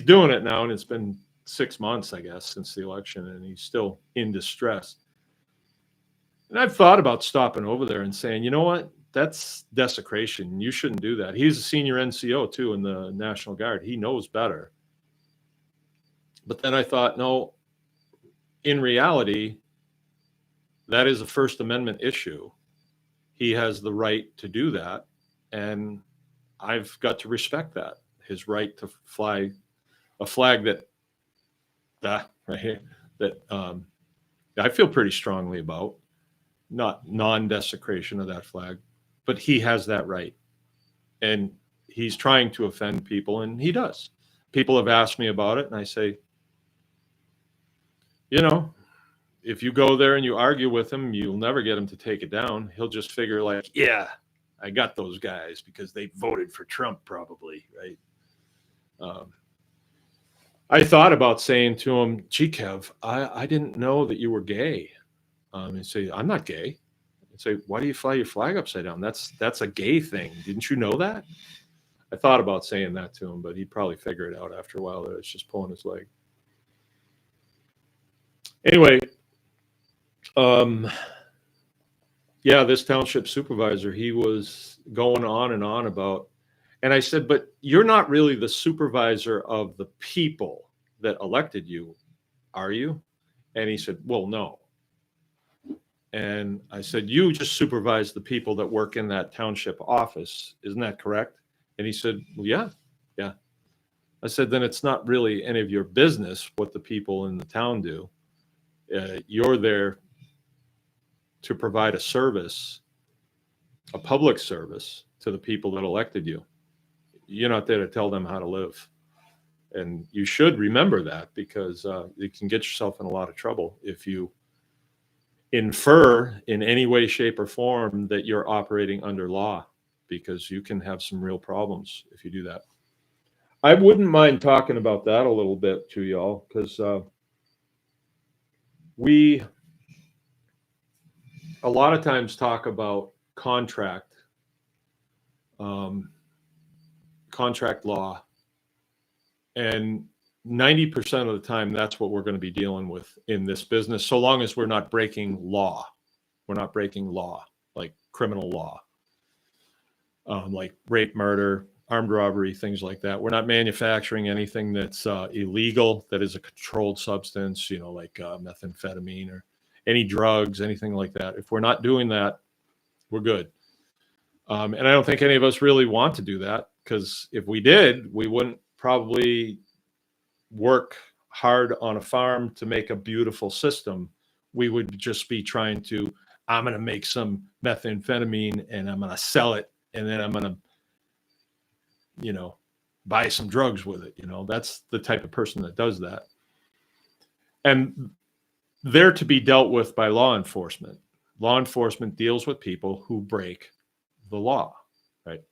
doing it now, and it's been 6 months, I guess, since the election, and he's still in distress. And I've thought about stopping over there and saying, you know what? That's desecration. You shouldn't do that. He's a senior NCO, too, in the National Guard. He knows better. But then I thought, no, in reality, that is a First Amendment issue. He has the right to do that, and I've got to respect that, his right to fly a flag that right here, that I feel pretty strongly about, not non-desecration of that flag, but he has that right. And he's trying to offend people, and he does. People have asked me about it, and I say, if you go there and you argue with him, you'll never get him to take it down. He'll just figure like, yeah, I got those guys because they voted for Trump probably, right? I thought about saying to him, gee, Kev, I didn't know that you were gay. And say, I'm not gay. And say, why do you fly your flag upside down? That's a gay thing. Didn't you know that? I thought about saying that to him, but he'd probably figure it out after a while that it's just pulling his leg. Anyway, this township supervisor, he was going on and on about, and I said, but you're not really the supervisor of the people that elected you, are you? And he said, well, no. And I said, you just supervise the people that work in that township office. Isn't that correct? And he said, well, yeah. I said, then it's not really any of your business what the people in the town do. You're there to provide a service, a public service to the people that elected you. You're not there to tell them how to live. And you should remember that, because you can get yourself in a lot of trouble if you infer in any way, shape, or form that you're operating under law, because you can have some real problems if you do that. I wouldn't mind talking about that a little bit to y'all, because we a lot of times talk about contract law, and 90% of the time that's what we're going to be dealing with in this business, so long as we're not breaking law. We're not breaking law, like criminal law, like rape, murder, armed robbery, things like that. We're not manufacturing anything that's illegal, that is a controlled substance, like methamphetamine or any drugs, anything like that. If we're not doing that, we're good. And I don't think any of us really want to do that, because if we did, we wouldn't probably work hard on a farm to make a beautiful system. We would just be trying to, I'm going to make some methamphetamine and I'm going to sell it, and then I'm going to, buy some drugs with it. That's the type of person that does that. And they're to be dealt with by law enforcement. Law enforcement deals with people who break the law, right?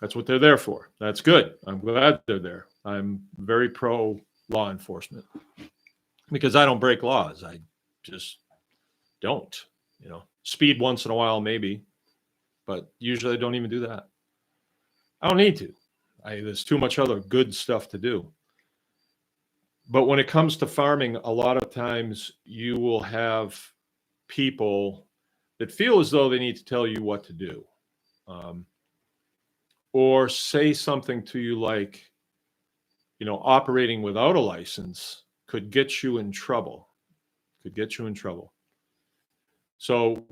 That's what they're there for. That's good. I'm glad they're there. I'm very pro law enforcement, because I don't break laws. I just don't, speed once in a while, maybe, but usually I don't even do that. I don't need to. There's too much other good stuff to do. But when it comes to farming, a lot of times you will have people that feel as though they need to tell you what to do, or say something to you like, operating without a license could get you in trouble. So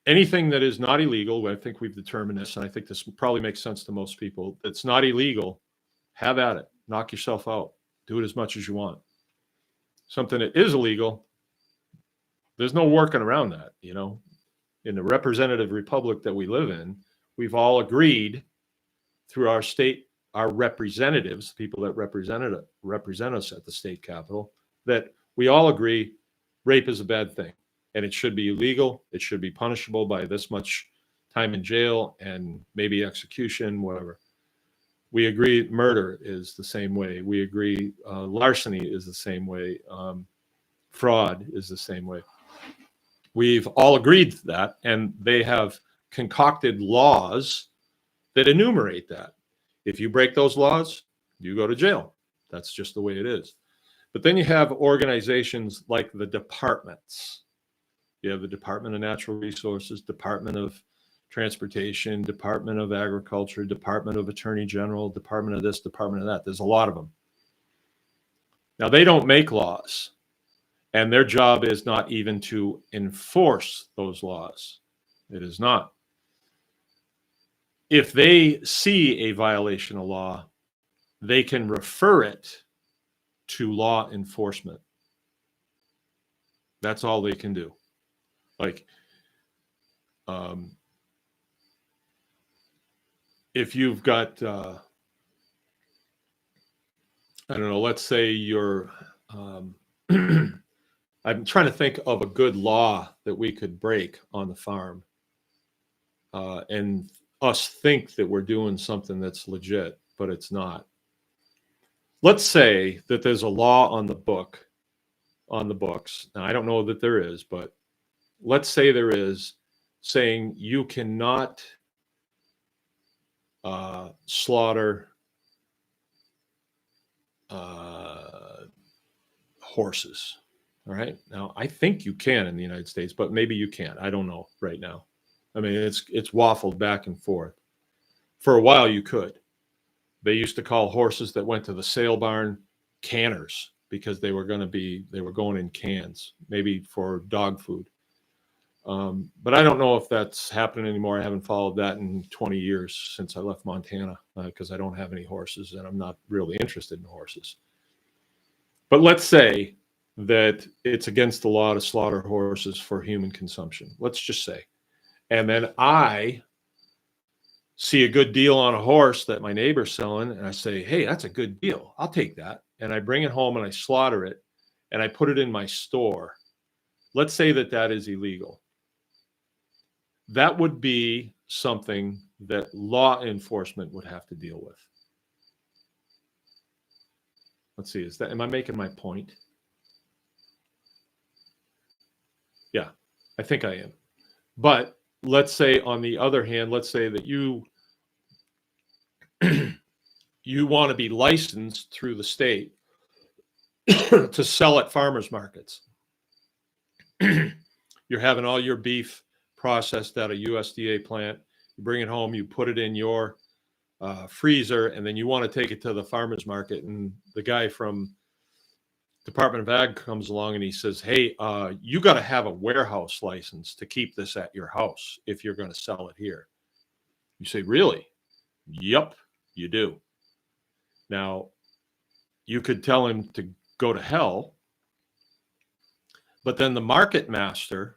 anything that is not illegal, I think we've determined this, and I think this probably makes sense to most people. It's not illegal. Have at it. Knock yourself out. Do it as much as you want. Something that is illegal, there's no working around that. In the representative republic that we live in, we've all agreed through our state, our representatives, people that represent us at the state capitol, that we all agree rape is a bad thing, and it should be illegal. It should be punishable by this much time in jail and maybe execution, whatever. We agree murder is the same way. We agree larceny is the same way. Fraud is the same way. We've all agreed to that, and they have concocted laws that enumerate that. If you break those laws, you go to jail. That's just the way it is. But then you have organizations like the departments. You have the Department of Natural Resources, Department of Transportation, Department of Agriculture, Department of Attorney General, Department of this, Department of that. There's a lot of them. Now, they don't make laws, and their job is not even to enforce those laws. It is not. If they see a violation of law, they can refer it to law enforcement. That's all they can do. Like, if you've got, I don't know, let's say you're, I'm trying to think of a good law that we could break on the farm, and us think that we're doing something that's legit, but it's not. Let's say that there's a law on the books. Now, I don't know that there is, but let's say there is, saying you cannot slaughter horses. All right. Now, I think you can in the United States, but maybe you can't. I don't know right now. I mean, it's waffled back and forth. For a while, you could. They used to call horses that went to the sale barn canners, because they were going in cans, maybe for dog food. But I don't know if that's happening anymore. I haven't followed that in 20 years since I left Montana, because I don't have any horses and I'm not really interested in horses. But let's say that it's against the law to slaughter horses for human consumption. Let's just say. And then I see a good deal on a horse that my neighbor's selling, and I say, hey, that's a good deal. I'll take that. And I bring it home and I slaughter it, and I put it in my store. let's say that that is illegal. That would be something that law enforcement would have to deal with. Let's see, am I making my point? Yeah, I think I am. But let's say, on the other hand, let's say that you want to be licensed through the state to sell at farmers markets. You're having all your beef processed at a USDA plant. You bring it home, you put it in your freezer, and then you want to take it to the farmers market. And the guy from Department of Ag comes along and he says, hey, you got to have a warehouse license to keep this at your house if you're going to sell it here. You say, really? Yep, you do. Now, you could tell him to go to hell, but then the market master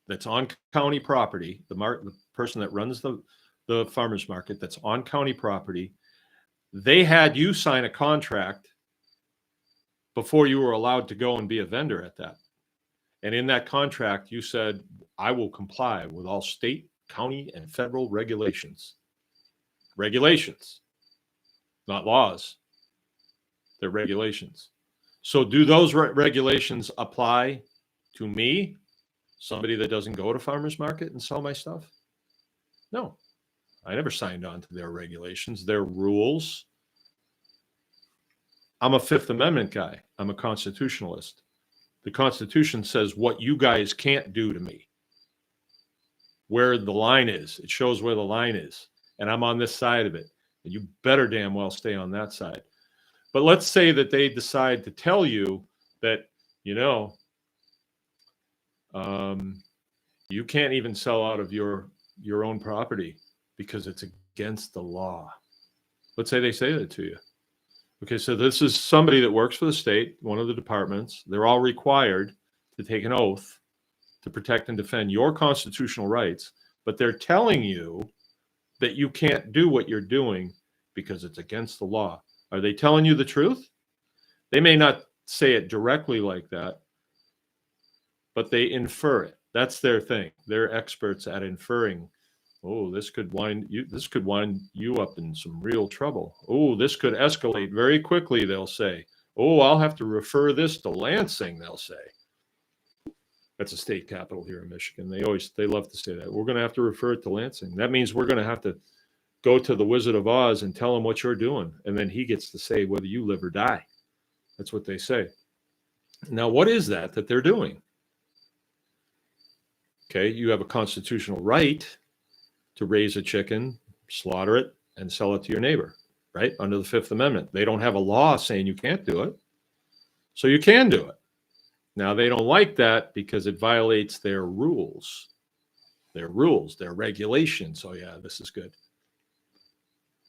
that's on county property, the person that runs the farmers market that's on county property, they had you sign a contract before you were allowed to go and be a vendor at that. And in that contract, you said, I will comply with all state, county, and federal regulations. Regulations, not laws. They're regulations. So do those regulations apply to me, somebody that doesn't go to farmers market and sell my stuff? No, I never signed on to their regulations, their rules. I'm a Fifth Amendment guy. I'm a constitutionalist. The Constitution says what you guys can't do to me, where the line is. It shows where the line is. And I'm on this side of it. And you better damn well stay on that side. But let's say that they decide to tell you that, you can't even sell out of your own property because it's against the law. Let's say they say that to you. Okay, so this is somebody that works for the state, one of the departments. They're all required to take an oath to protect and defend your constitutional rights, but they're telling you that you can't do what you're doing because it's against the law. Are they telling you the truth? They may not say it directly like that, but they infer it. That's their thing. They're experts at inferring. Oh, this could wind you up in some real trouble. Oh, this could escalate very quickly, they'll say. Oh, I'll have to refer this to Lansing, they'll say. That's a state capital here in Michigan. They love to say that. We're going to have to refer it to Lansing. That means we're going to have to go to the Wizard of Oz and tell him what you're doing. And then he gets to say whether you live or die. That's what they say. Now, what is that they're doing? Okay, you have a constitutional right to raise a chicken, slaughter it, and sell it to your neighbor, right? Under the Fifth Amendment. They don't have a law saying you can't do it. So you can do it. Now, they don't like that because it violates their rules, their regulations. Oh, yeah, this is good.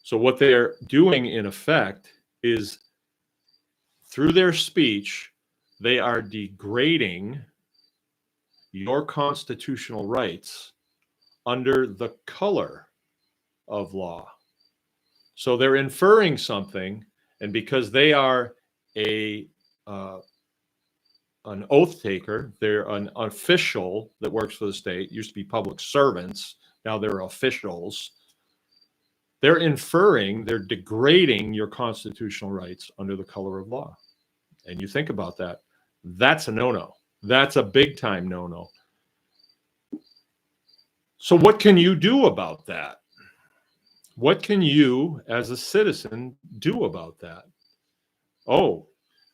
So what they're doing, in effect, is through their speech, they are degrading your constitutional rights under the color of law. So they're inferring something, and because they are an oath taker, they're an official that works for the state, used to be public servants, now they're officials. They're inferring, they're degrading your constitutional rights under the color of law. And you think about that, that's a no-no. That's a big time no-no. So what can you do about that? What can you as a citizen do about that? Oh,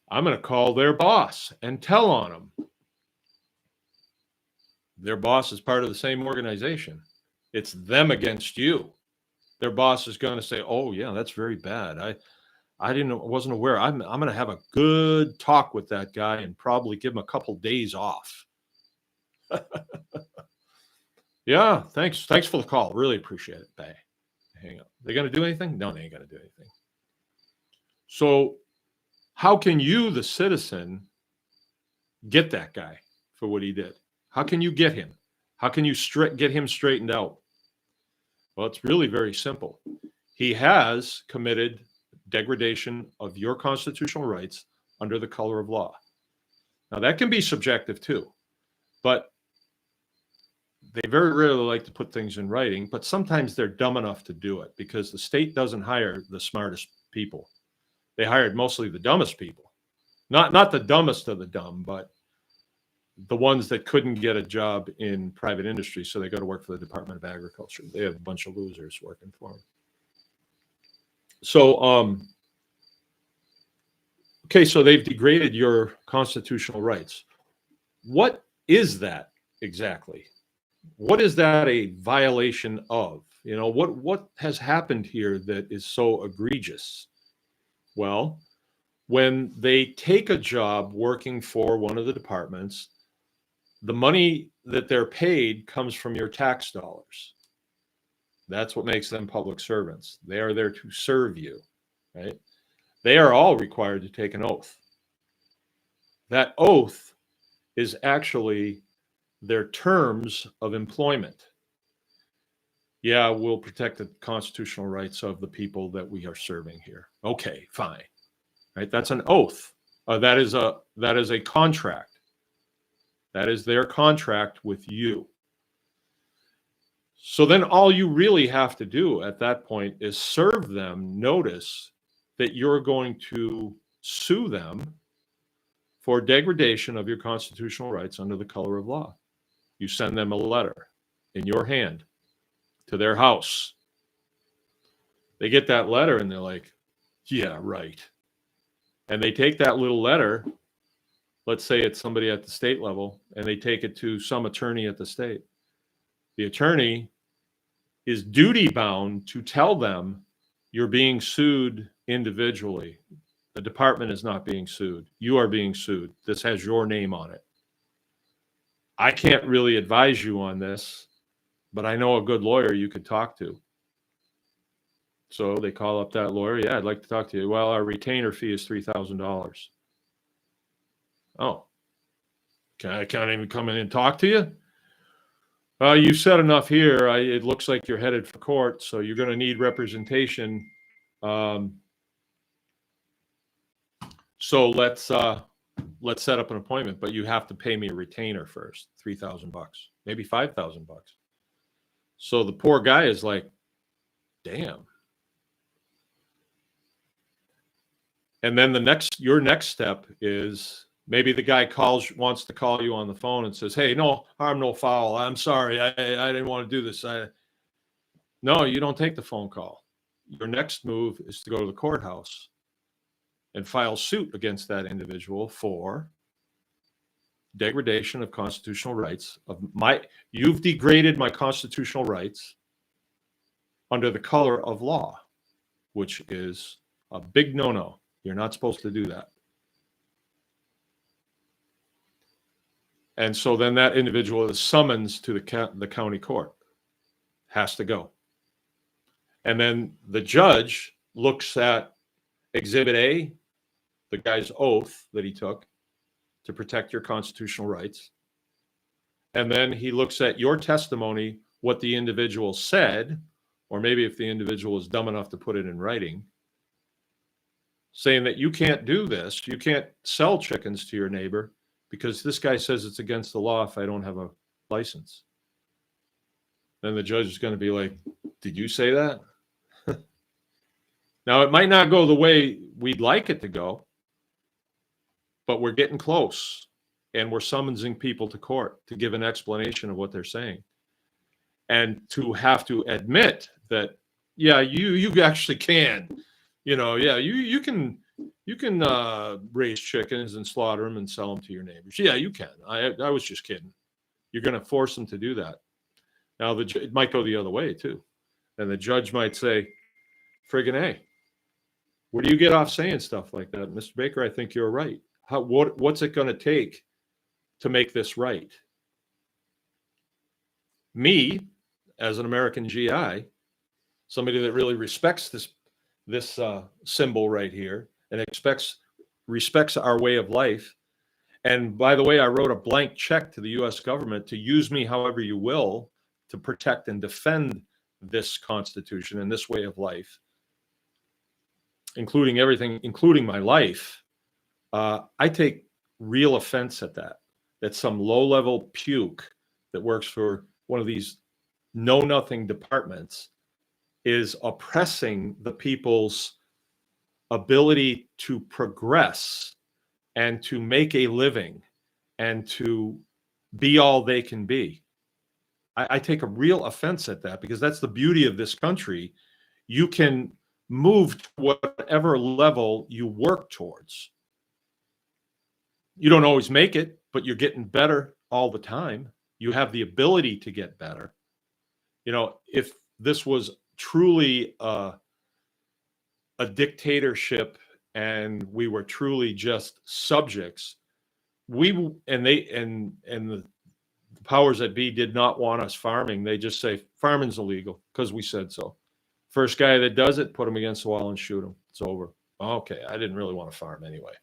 I'm going to call their boss and tell on them. Their boss is part of the same organization. It's them against you. Their boss is going to say, oh, yeah, that's very bad. I wasn't aware. I'm going to have a good talk with that guy and probably give him a couple days off. Yeah, thanks for the call. Really appreciate it. Bye. Hang up. They going to do anything? No, they ain't going to do anything. So how can you, the citizen, get that guy for what he did? How can you get him? How can you get him straightened out? Well, it's really very simple. He has committed degradation of your constitutional rights under the color of law. Now, that can be subjective too. But they very rarely like to put things in writing, but sometimes they're dumb enough to do it because the state doesn't hire the smartest people. They hired mostly the dumbest people. Not the dumbest of the dumb, but the ones that couldn't get a job in private industry, so they go to work for the Department of Agriculture. They have a bunch of losers working for them. So, okay, so they've degraded your constitutional rights. What is that exactly? What is that a violation of? You know, what has happened here that is so egregious? Well, when they take a job working for one of the departments, the money that they're paid comes from your tax dollars. That's what makes them public servants. They are there to serve you, right? They are all required to take an oath. That oath is actually their terms of employment. Yeah, we'll protect the constitutional rights of the people that we are serving here. Okay, fine. Right? That's an oath. That is a contract. That is their contract with you. So then all you really have to do at that point is serve them notice that you're going to sue them for degradation of your constitutional rights under the color of law. You send them a letter in your hand to their house. They get that letter and they're like, yeah, right. And they take that little letter, let's say it's somebody at the state level, and they take it to some attorney at the state. The attorney is duty bound to tell them you're being sued individually. The department is not being sued. You are being sued. This has your name on it. I can't really advise you on this, but I know a good lawyer you could talk to. So they call up that lawyer. Yeah, I'd like to talk to you. Well, our retainer fee is $3,000. Oh, I can't even come in and talk to you? You said enough here. It looks like you're headed for court, so you're going to need representation. So let's set up an appointment, but you have to pay me a retainer first, $3,000, maybe $5,000. So the poor guy is like, damn. And then your next step is maybe the guy wants to call you on the phone and says, hey, no harm, no foul. I'm sorry. I didn't want to do this. No, you don't take the phone call. Your next move is to go to the courthouse and file suit against that individual for degradation of constitutional rights. You've degraded my constitutional rights under the color of law, which is a big no-no. You're not supposed to do that. And so then that individual is summoned to the county court, has to go. And then the judge looks at Exhibit A, the guy's oath that he took to protect your constitutional rights. And then he looks at your testimony, what the individual said, or maybe if the individual is dumb enough to put it in writing, saying that you can't do this, you can't sell chickens to your neighbor because this guy says it's against the law if I don't have a license. Then the judge is going to be like, did you say that? Now, it might not go the way we'd like it to go, but we're getting close, and we're summoning people to court to give an explanation of what they're saying. And to have to admit that, yeah, you actually can. Yeah, you can raise chickens and slaughter them and sell them to your neighbors. Yeah, you can. I was just kidding. You're going to force them to do that. Now, it might go the other way, too. And the judge might say, friggin' A, where do you get off saying stuff like that? Mr. Baker, I think you're right. What's it going to take to make this right? Me, as an American GI, somebody that really respects this symbol right here and respects our way of life. And by the way, I wrote a blank check to the U.S. government to use me however you will to protect and defend this Constitution and this way of life, including everything, including my life. I take real offense at that. that some low-level puke that works for one of these know-nothing departments is oppressing the people's ability to progress and to make a living and to be all they can be. I take a real offense at that, because that's the beauty of this country. You can move to whatever level you work towards. You don't always make it, but you're getting better all the time. You have the ability to get better. You know, if this was truly a dictatorship and we were truly just subjects, the powers that be did not want us farming. They just say farming's illegal because we said so. First guy that does it, put him against the wall and shoot him. It's over. Okay, I didn't really want to farm anyway.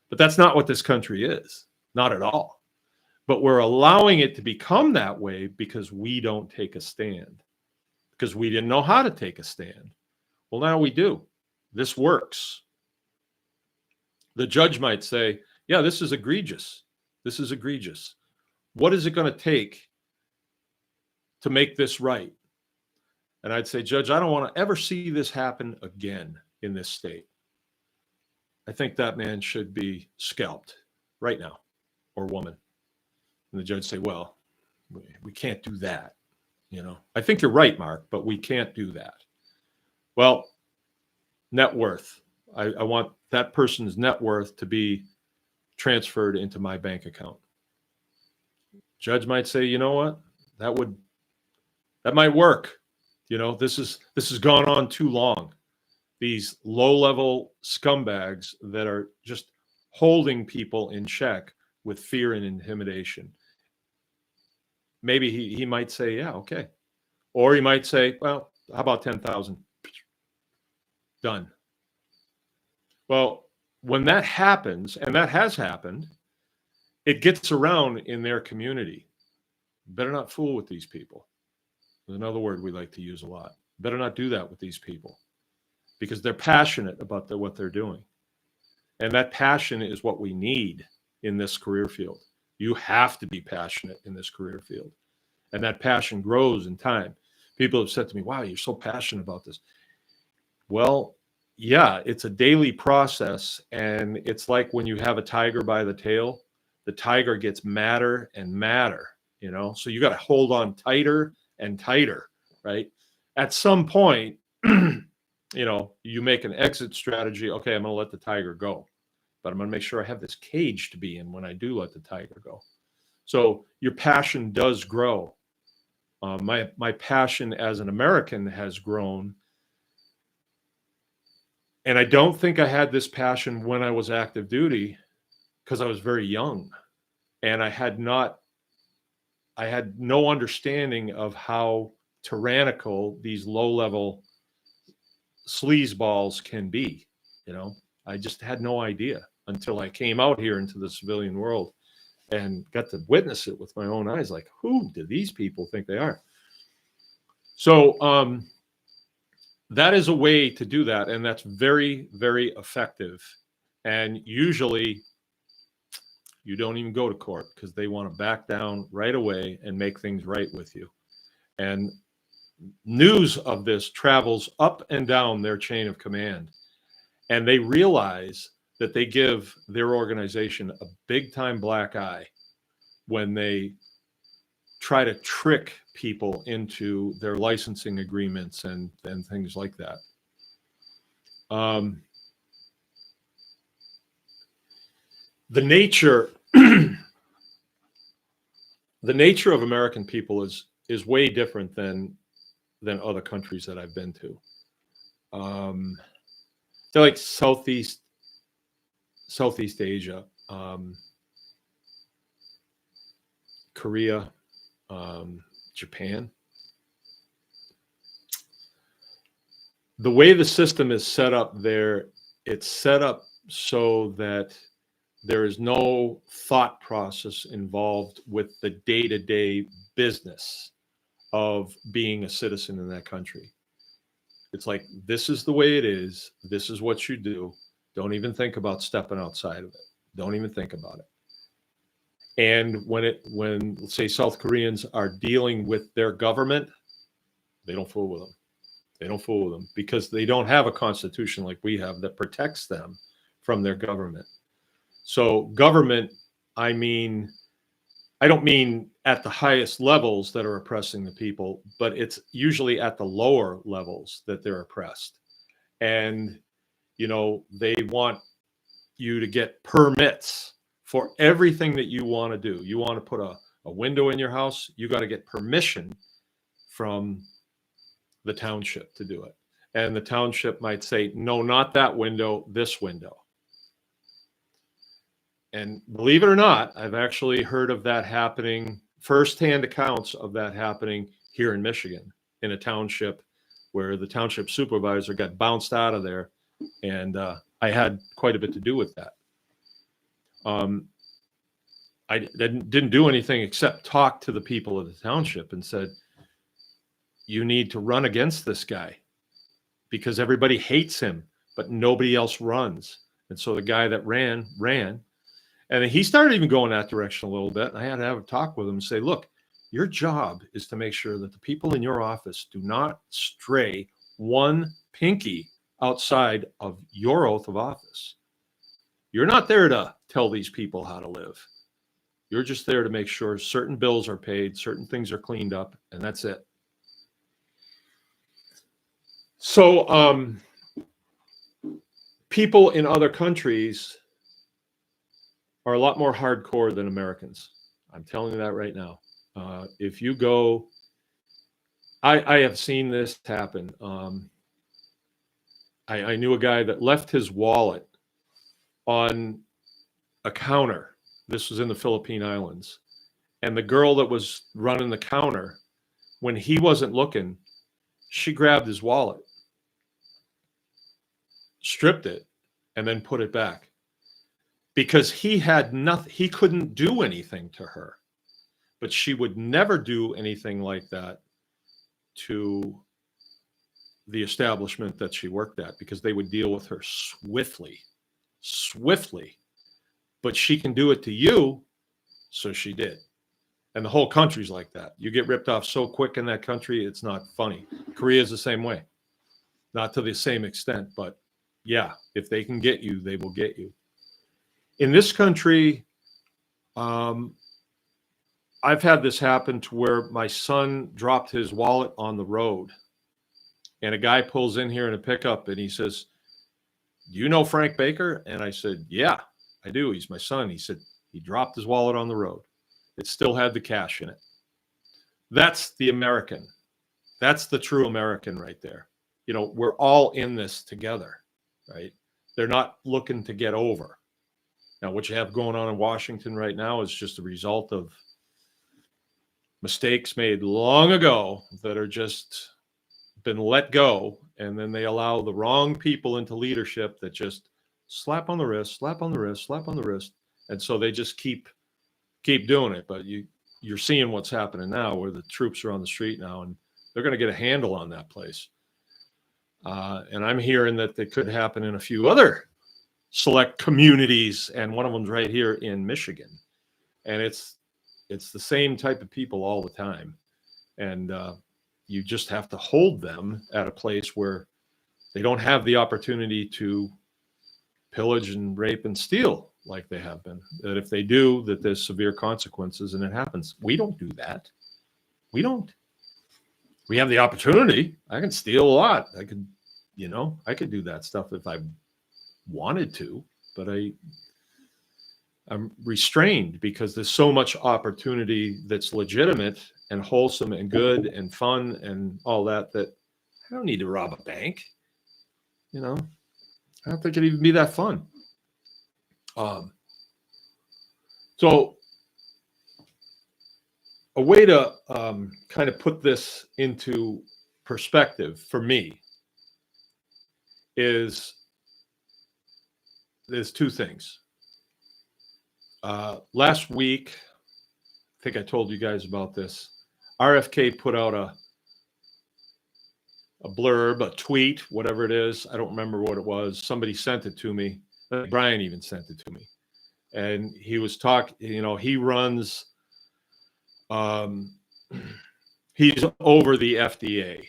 But that's not what this country is. Not at all. But we're allowing it to become that way because we don't take a stand. Because we didn't know how to take a stand. Well, now we do. This works. The judge might say, yeah, this is egregious. This is egregious. What is it going to take to make this right? And I'd say, Judge, I don't want to ever see this happen again in this state. I think that man should be scalped right now, or woman. And the judge say, well, we can't do that. You know, I think you're right, Mark, but we can't do that. Well, net worth. I want that person's net worth to be transferred into my bank account. Judge might say, you know what, that might work. You know, this has gone on too long. These low-level scumbags that are just holding people in check with fear and intimidation. Maybe he might say, yeah, okay. Or he might say, well, how about 10,000? Done. Well, when that happens, and that has happened, it gets around in their community. Better not fool with these people. There's another word we like to use a lot. Better not do that with these people, because they're passionate about what they're doing. And that passion is what we need in this career field. You have to be passionate in this career field. And that passion grows in time. People have said to me, wow, you're so passionate about this. Well, yeah, it's a daily process. And it's like when you have a tiger by the tail, the tiger gets madder and madder, you know? So you got to hold on tighter and tighter, right? At some point, you know, you make an exit strategy. Okay, I'm going to let the tiger go, but I'm going to make sure I have this cage to be in when I do let the tiger go. So your passion does grow. My passion as an American has grown. And I don't think I had this passion when I was active duty, because I was very young and I had no understanding of how tyrannical these low-level sleazeballs can be. You know, I just had no idea until I came out here into the civilian world and got to witness it with my own eyes. Like, who do these people think they are? So that is a way to do that. And that's very, very effective. And usually you don't even go to court because they want to back down right away and make things right with you. And news of this travels up and down their chain of command. And they realize that they give their organization a big time black eye when they try to trick people into their licensing agreements and things like that. The nature of American people is way different than other countries that I've been to. They're like Southeast Asia, Korea, Japan. The way the system is set up there, it's set up so that there is no thought process involved with the day-to-day business of being a citizen in that country. It's like, this is the way it is. This is what you do. Don't even think about stepping outside of it. Don't even think about it. And when let's say South Koreans are dealing with their government, they don't fool with them. They don't fool with them because they don't have a constitution like we have that protects them from their government. So government, I don't mean at the highest levels that are oppressing the people, but it's usually at the lower levels that they're oppressed. And, they want you to get permits for everything that you want to do. You want to put a window in your house, you got to get permission from the township to do it. And the township might say, no, not that window, this window. And believe it or not, I've actually heard of that happening, firsthand accounts of that happening here in Michigan, in a township where the township supervisor got bounced out of there. And I had quite a bit to do with that. I didn't do anything except talk to the people of the township and said, you need to run against this guy because everybody hates him, but nobody else runs. And so the guy that ran. And he started even going that direction a little bit. And I had to have a talk with him and say, look, your job is to make sure that the people in your office do not stray one pinky outside of your oath of office. You're not there to tell these people how to live. You're just there to make sure certain bills are paid, certain things are cleaned up, and that's it. So people in other countries are a lot more hardcore than Americans. I'm telling you that right now. If you go, I have seen this happen. I knew a guy that left his wallet on a counter. This was in the Philippine Islands. And the girl that was running the counter, when he wasn't looking, she grabbed his wallet, stripped it, and then put it back. Because he had nothing, he couldn't do anything to her. But she would never do anything like that to the establishment that she worked at because they would deal with her swiftly. But she can do it to you, so she did. And the whole country's like that. You get ripped off so quick in that country, it's not funny. Korea's the same way. Not to the same extent, but yeah, if they can get you, they will get you. In this country, I've had this happen to where my son dropped his wallet on the road. And a guy pulls in here in a pickup and he says, do you know Frank Baker? And I said, yeah, I do. He's my son. He said, he dropped his wallet on the road. It still had the cash in it. That's the American. That's the true American right there. We're all in this together, right? They're not looking to get over. Now, what you have going on in Washington right now is just a result of mistakes made long ago that are just been let go. And then they allow the wrong people into leadership that just slap on the wrist, slap on the wrist, slap on the wrist. And so they just keep doing it. But you're seeing what's happening now where the troops are on the street now and they're going to get a handle on that place. And I'm hearing that it could happen in a few other select communities. And one of them's right here in Michigan. And it's the same type of people all the time. And you just have to hold them at a place where they don't have the opportunity to pillage and rape and steal like they have been. That if they do, that there's severe consequences and it happens. We don't do that. We don't. We have the opportunity. I can steal a lot. I could do that stuff if I wanted to, but I'm restrained because there's so much opportunity that's legitimate and wholesome and good and fun and all that I don't need to rob a bank. I don't think it'd even be that fun. So a way to kind of put this into perspective for me is there's two things. Last week, I think I told you guys about this. RFK put out a blurb, a tweet, whatever it is. I don't remember what it was. Somebody sent it to me. Brian even sent it to me. And he was talking, he runs, he's over the FDA,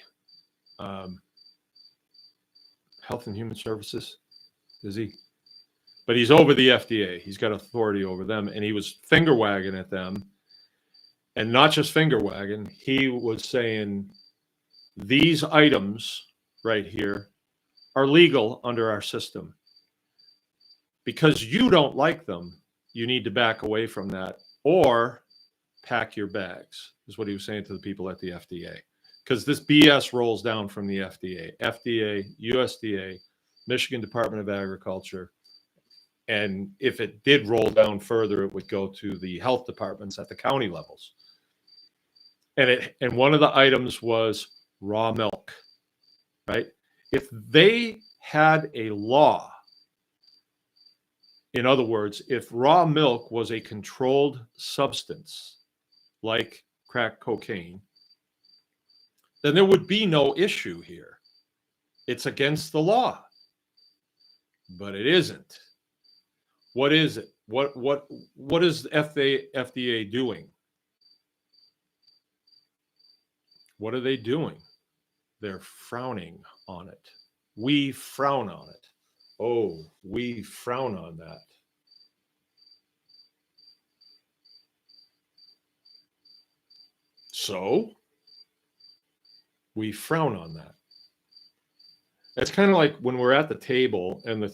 Health and Human Services, is he? But he's over the FDA. He's got authority over them. And he was finger wagging at them. And not just finger wagging, he was saying, these items right here are legal under our system. Because you don't like them, you need to back away from that or pack your bags, is what he was saying to the people at the FDA. Because this BS rolls down from the FDA, USDA, Michigan Department of Agriculture. And if it did roll down further, it would go to the health departments at the county levels. And one of the items was raw milk, right? If they had a law, in other words, if raw milk was a controlled substance like crack cocaine, then there would be no issue here. It's against the law. But it isn't. What is it? What is the FDA doing? What are they doing? They're frowning on it. We frown on it. Oh, we frown on that. So we frown on that. It's kind of like when we're at the table and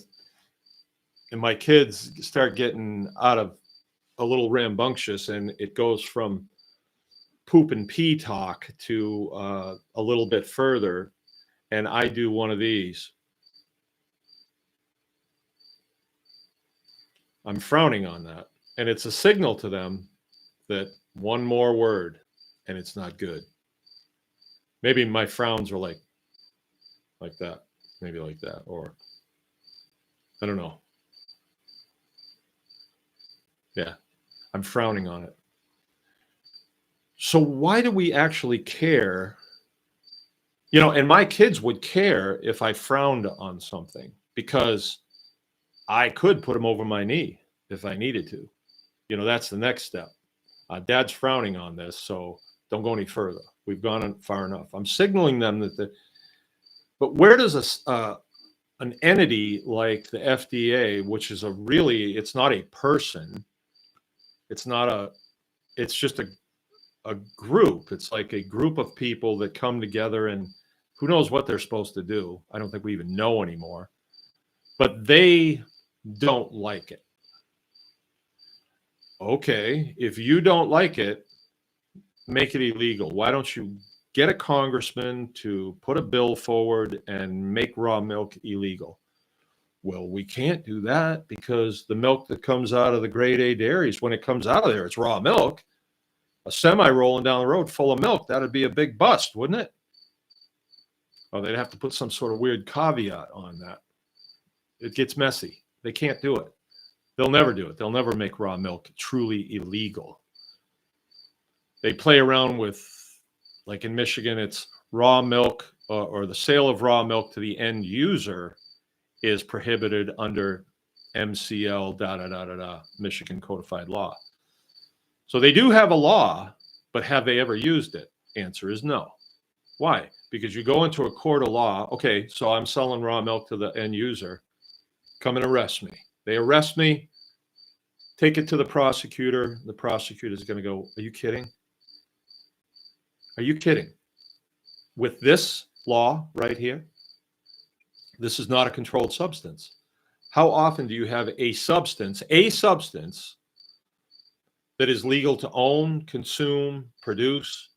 my kids start getting out of a little rambunctious, and it goes from poop and pee talk to a little bit further, and I do one of these. I'm frowning on that. And it's a signal to them that one more word and it's not good. Maybe my frowns are like that, maybe like that, or I don't know. Yeah, I'm frowning on it. So why do we actually care? And my kids would care if I frowned on something, because I could put them over my knee if I needed to. That's the next step. Dad's frowning on this, so don't go any further. We've gone far enough. I'm signaling them that but where does an entity like the FDA, which is it's not a person, it's just a group. It's like a group of people that come together, and who knows what they're supposed to do. I don't think we even know anymore, but they don't like it. Okay, if you don't like it, make it illegal. Why don't you get a congressman to put a bill forward and make raw milk illegal? Well, we can't do that because the milk that comes out of the grade A dairies, when it comes out of there, it's raw milk. A semi rolling down the road full of milk, that'd be a big bust, wouldn't it? Oh, they'd have to put some sort of weird caveat on that. It gets messy. They can't do it. They'll never do it. They'll never make raw milk truly illegal. They play around with, like in Michigan, it's raw milk or the sale of raw milk to the end user is prohibited under MCL, Michigan codified law. So they do have a law, but have they ever used it? Answer is no. Why? Because you go into a court of law. Okay, so I'm selling raw milk to the end user. Come and arrest me. They arrest me, take it to the prosecutor. The prosecutor is going to go, are you kidding? Are you kidding? With this law right here, this is not a controlled substance. How often do you have a substance that is legal to own, consume, produce,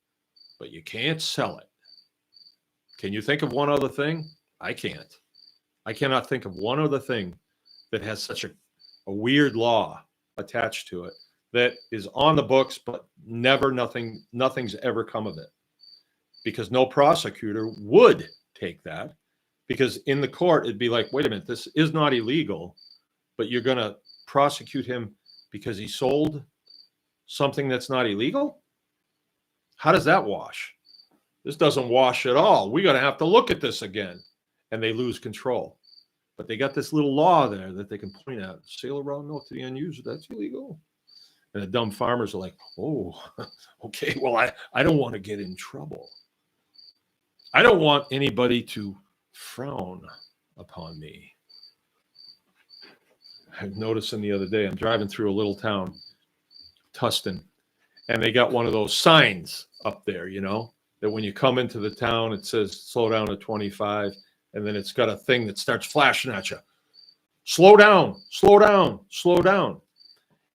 but you can't sell it? Can you think of one other thing? I can't. I cannot think of one other thing that has such a weird law attached to it that is on the books, but nothing's ever come of it, because no prosecutor would take that, because in the court, it'd be like, wait a minute, this is not illegal, but you're going to prosecute him because he sold something that's not illegal? How does that wash? This doesn't wash at all. We're going to have to look at this again. And they lose control. But they got this little law there that they can point at. Sale of raw milk to the end user, that's illegal. And the dumb farmers are like, oh, okay, well, I don't want to get in trouble. I don't want anybody to frown upon me. I was noticing the other day, I'm driving through a little town, Tustin, and they got one of those signs up there, you know, that when you come into the town, it says slow down to 25, and then it's got a thing that starts flashing at you. Slow down, slow down, slow down.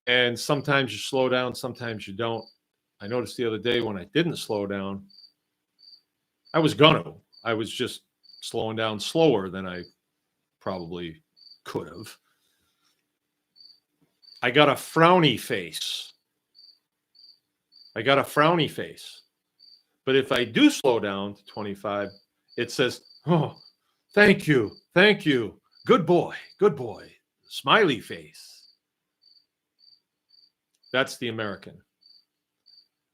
And sometimes you slow down, sometimes you don't. I noticed the other day when I didn't slow down, I was just slowing down slower than I probably could have. I got a frowny face. But if I do slow down to 25, it says, oh, thank you. Good boy. Smiley face. That's the American.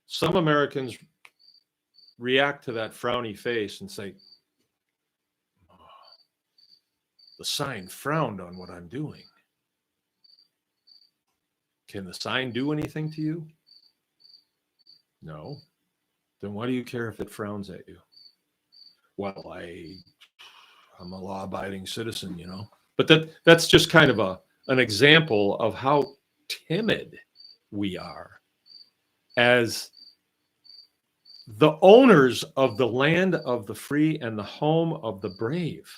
Some Americans react to that frowny face and say, oh, the sign frowned on what I'm doing. Can the sign do anything to you? No. Then why do you care if it frowns at you? Well, I'm a law-abiding citizen, you know. But that's just kind of an example of how timid we are as the owners of the land of the free and the home of the brave.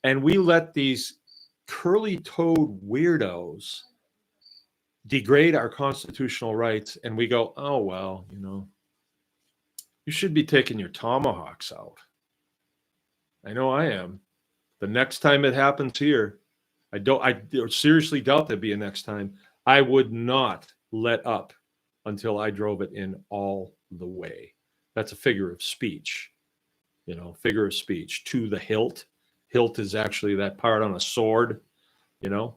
And we let these curly-toed weirdos degrade our constitutional rights, and we go, oh, well, you know, you should be taking your tomahawks out. I know I am. The next time it happens here, I seriously doubt there'd be a next time. I would not let up until I drove it in all the way. That's a figure of speech, you know, figure of speech. To the hilt. Hilt is actually that part on a sword, you know,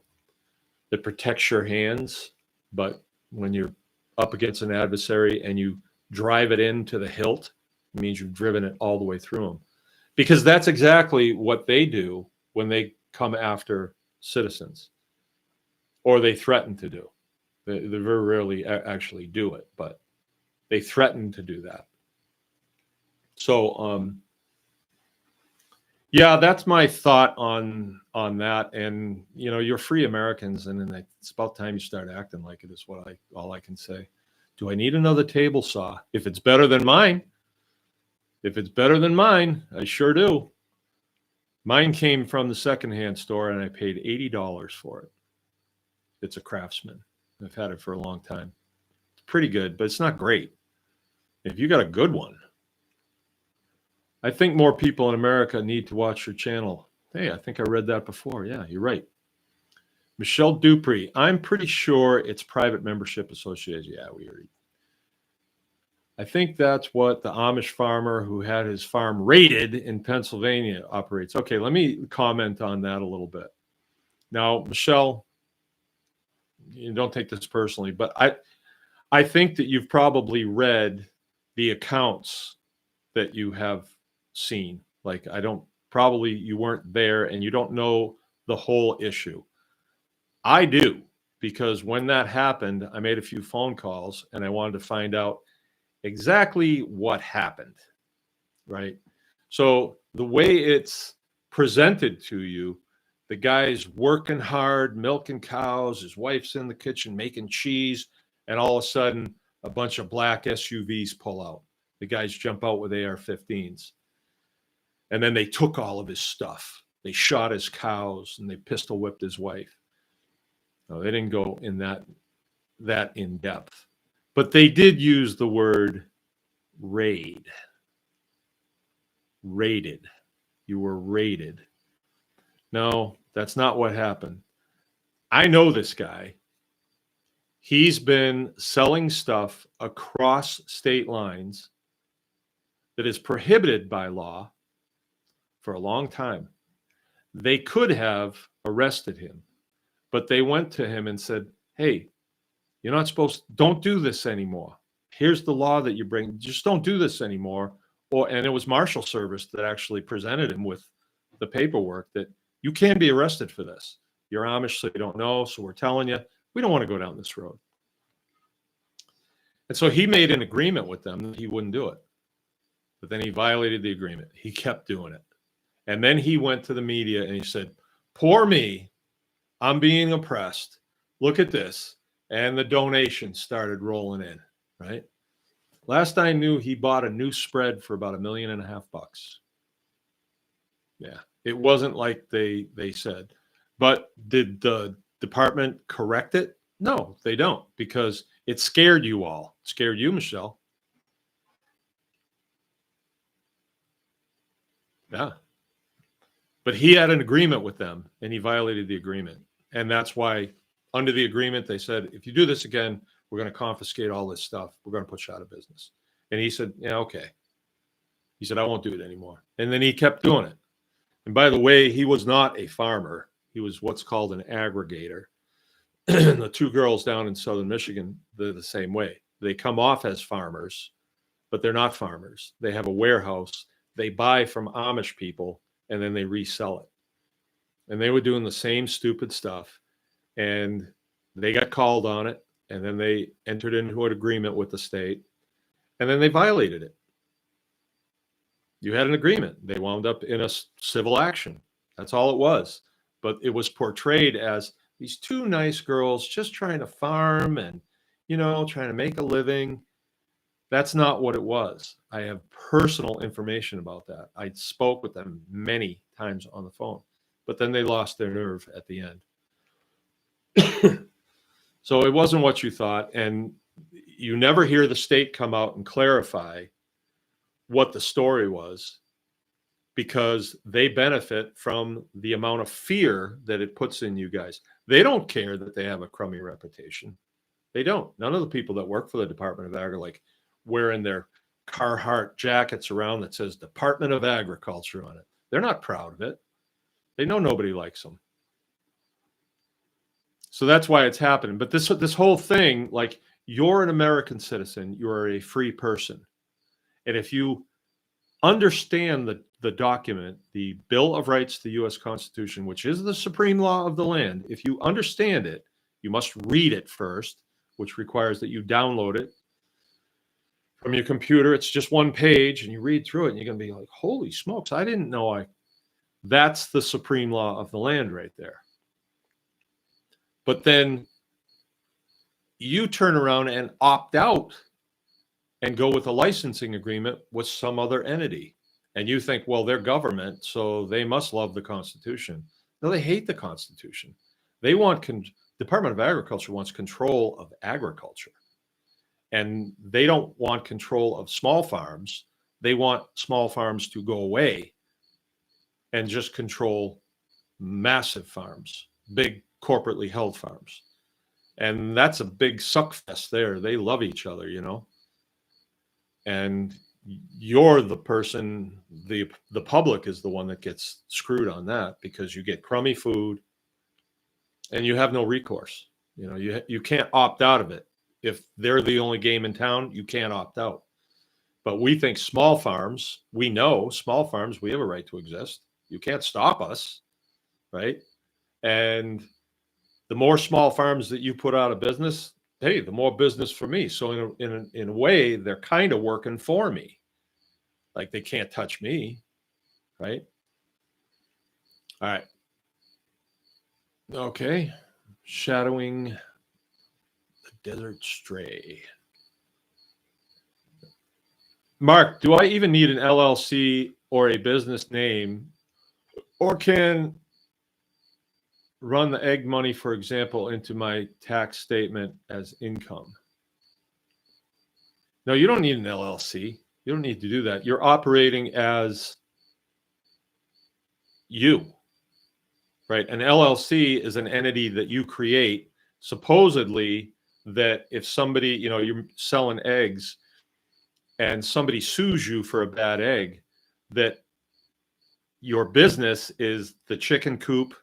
that protects your hands. But when you're up against an adversary and you drive it into the hilt, it means you've driven it all the way through them. Because that's exactly what they do when they come after citizens, or they threaten to do. They very rarely actually do it, but they threaten to do that. So, yeah, that's my thought on that. And, you know, you're free Americans, and then it's about time you start acting like it is all I can say. Do I need another table saw? If it's better than mine, I sure do. Mine came from the secondhand store, and I paid $80 for it. It's a Craftsman. I've had it for a long time. It's pretty good, but it's not great. If you got a good one, I think more people in America need to watch your channel. Hey, I think I read that before. Yeah, you're right. Michelle Dupree, I'm pretty sure it's private membership association. Yeah, we already. I think that's what the Amish farmer who had his farm raided in Pennsylvania operates. Okay, let me comment on that a little bit. Now, Michelle, you don't take this personally, but I think that you've probably read the accounts that you have seen. Like, you weren't there and you don't know the whole issue. I do, because when that happened, I made a few phone calls and I wanted to find out exactly what happened, right? So the way it's presented to you, the guy's working hard, milking cows, his wife's in the kitchen making cheese, and all of a sudden a bunch of black SUVs pull out. The guys jump out with AR-15s. And then they took all of his stuff. They shot his cows and they pistol whipped his wife. No, they didn't go in that in depth. But they did use the word raid. Raided. You were raided. No, that's not what happened. I know this guy. He's been selling stuff across state lines that is prohibited by law for a long time. They could have arrested him, but they went to him and said, hey, you're not supposed to, don't do this anymore. Here's the law that you bring. Just don't do this anymore. And it was Marshal Service that actually presented him with the paperwork that You can be arrested for this. You're Amish, so you don't know. So we're telling you, we don't want to go down this road. And so he made an agreement with them that he wouldn't do it. But then he violated the agreement. He kept doing it. And then he went to the media and he said, poor me, I'm being oppressed. Look at this. And the donations started rolling in, right? Last I knew, he bought a new spread for about $1.5 million. Yeah, it wasn't like they said. But did the department correct it? No, they don't, because it scared you all. It scared you, Michelle. Yeah. But he had an agreement with them, and he violated the agreement. And that's why, under the agreement, they said, if you do this again, we're going to confiscate all this stuff. We're going to put you out of business. And he said, yeah, okay. He said, I won't do it anymore. And then he kept doing it. And by the way, he was not a farmer. He was what's called an aggregator. The two girls down in southern Michigan, they're the same way. They come off as farmers, but they're not farmers. They have a warehouse. They buy from Amish people, and then they resell it. And they were doing the same stupid stuff. And they got called on it. And then they entered into an agreement with the state. And then they violated it. You had an agreement. They wound up in a civil action. That's all it was. But it was portrayed as these two nice girls just trying to farm and, trying to make a living. That's not what it was. I have personal information about that. I spoke with them many times on the phone, but then they lost their nerve at the end. So it wasn't what you thought. And you never hear the state come out and clarify what the story was, because they benefit from the amount of fear that it puts in you guys. They don't care that they have a crummy reputation. They don't. None of the people that work for the Department of Ag are like wearing their Carhartt jackets around that says Department of Agriculture on it. They're not proud of it. They know nobody likes them. So that's why it's happening. But this whole thing, like, you're an American citizen, you're a free person. And if you understand the document, the Bill of Rights to the U.S. Constitution, which is the supreme law of the land, if you understand it, you must read it first, which requires that you download it from your computer. It's just one page, and you read through it, and you're going to be like, holy smokes, I didn't know that's the supreme law of the land right there. But then you turn around and opt out and go with a licensing agreement with some other entity. And you think, well, they're government, so they must love the Constitution. No, they hate the Constitution. They want, Department of Agriculture wants control of agriculture. And they don't want control of small farms. They want small farms to go away and just control massive farms, big corporately held farms. And that's a big suck fest there. They love each other, and you're the person, the public is the one that gets screwed on that, because you get crummy food and you have no recourse. You can't opt out of it. If they're the only game in town, you can't opt out. But we think small farms, we know small farms, we have a right to exist. You can't stop us, right? And the more small farms that you put out of business, hey, the more business for me. So in a way, they're kind of working for me. Like, they can't touch me, right? All right. Okay. Shadowing the desert stray. Mark, do I even need an LLC or a business name, or can run the egg money, for example, into my tax statement as income? No, you don't need an LLC. You don't need to do that. You're operating as you, right? An LLC is an entity that you create, supposedly, that if somebody, you're selling eggs and somebody sues you for a bad egg, that your business is the chicken coop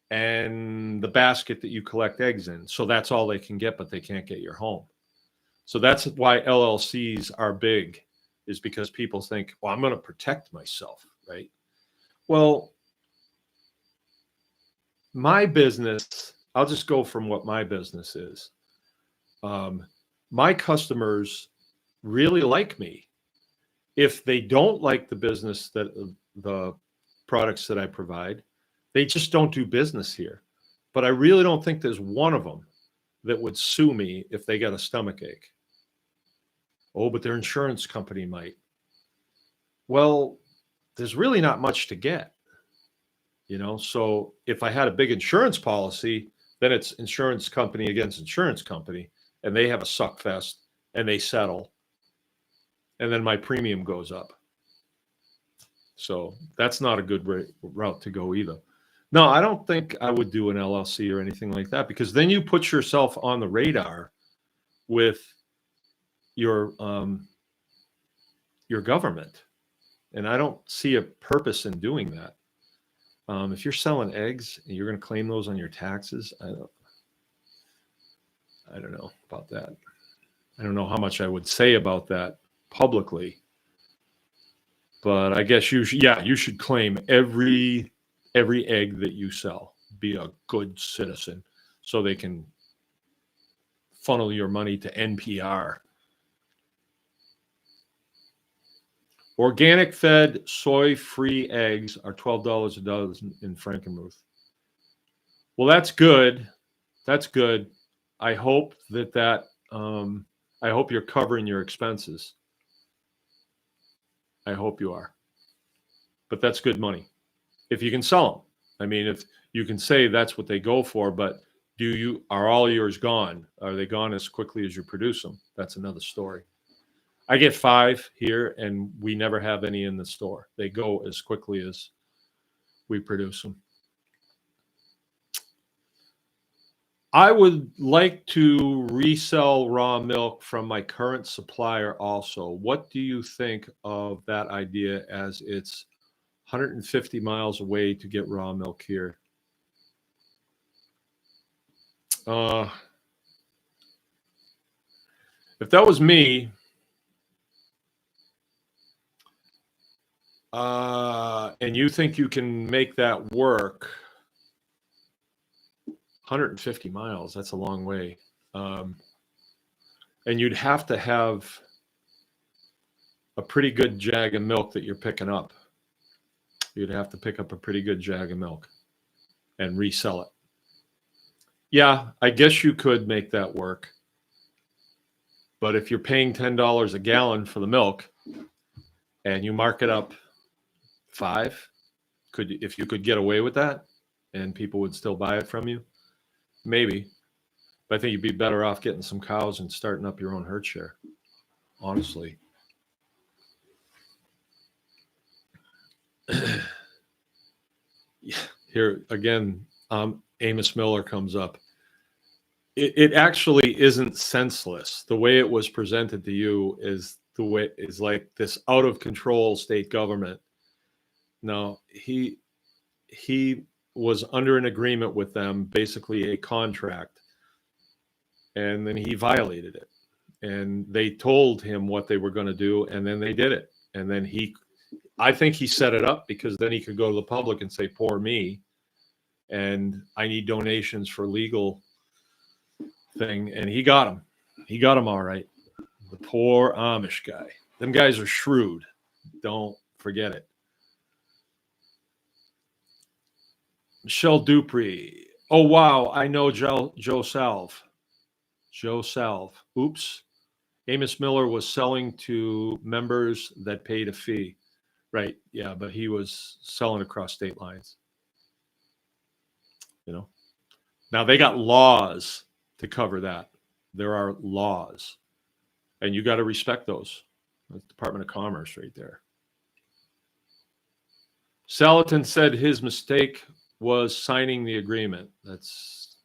and the basket that you collect eggs in. So that's all they can get, but they can't get your home. So that's why LLCs are big, is because people think, well, I'm going to protect myself, right? Well, my business, I'll just go from what my business is. My customers really like me. If they don't like the business that the products that I provide, they just don't do business here. But I really don't think there's one of them that would sue me if they got a stomach ache. Oh, but their insurance company might. Well, there's really not much to get, So if I had a big insurance policy, then it's insurance company against insurance company, and they have a suck fest and they settle, and then my premium goes up. So that's not a good route to go either. No, I don't think I would do an LLC or anything like that, because then you put yourself on the radar with your government, and I don't see a purpose in doing that. If you're selling eggs and you're going to claim those on your taxes, I don't know about that. I don't know how much I would say about that publicly, but I guess you should claim every egg that you sell. Be a good citizen so they can funnel your money to NPR. Organic fed soy-free eggs are $12 a dozen in Frankenmuth. Well, that's good. That's good. I hope I hope you're covering your expenses. I hope you are. But that's good money if you can sell them. I mean, if you can say that's what they go for, but are all yours gone? Are they gone as quickly as you produce them? That's another story. I get 5 here, and we never have any in the store. They go as quickly as we produce them. I would like to resell raw milk from my current supplier also. What do you think of that idea, as it's 150 miles away to get raw milk here? If that was me, and you think you can make that work, 150 miles, that's a long way. And you'd have to have a pretty good jag of milk that you're picking up. You'd have to pick up a pretty good jag of milk and resell it. Yeah, I guess you could make that work. But if you're paying $10 a gallon for the milk and you mark it up 5, if you could get away with that and people would still buy it from you, maybe. But I think you'd be better off getting some cows and starting up your own herd share, honestly. Here again, Amos Miller comes up. It actually isn't senseless. The way it was presented to you is like this out of control state government. No, he was under an agreement with them, basically a contract, and then he violated it. And they told him what they were going to do, and then they did it. And then I think he set it up because then he could go to the public and say, poor me, and I need donations for legal thing. And he got him. He got him all right. The poor Amish guy. Them guys are shrewd. Don't forget it. Michelle Dupree. Oh, wow. I know Joe Salve. Joe Salve. Oops. Amos Miller was selling to members that paid a fee. Right. Yeah, but he was selling across state lines. Now they got laws to cover that. There are laws, and you got to respect those. That's Department of Commerce right there. Salatin said his mistake was signing the agreement. That's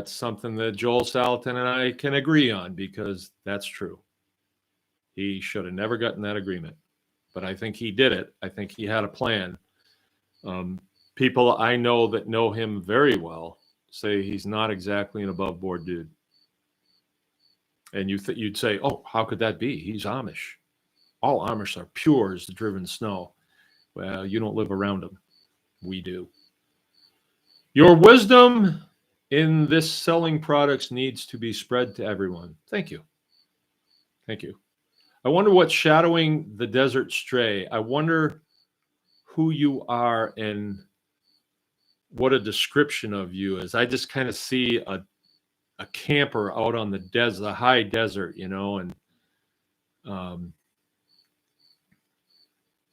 something that Joel Salatin and I can agree on, because that's true. He should have never gotten that agreement, but I think he did it. I think he had a plan. People I know that know him very well say he's not exactly an above board dude. And you'd say, oh, how could that be? He's Amish. All Amish are pure as the driven snow. Well, you don't live around them. We do. Your wisdom in this selling products needs to be spread to everyone. Thank you. Thank you. I wonder what shadowing the desert stray. I wonder who you are and what a description of you is. I just kind of see a camper out on the desert, the high desert, you know, and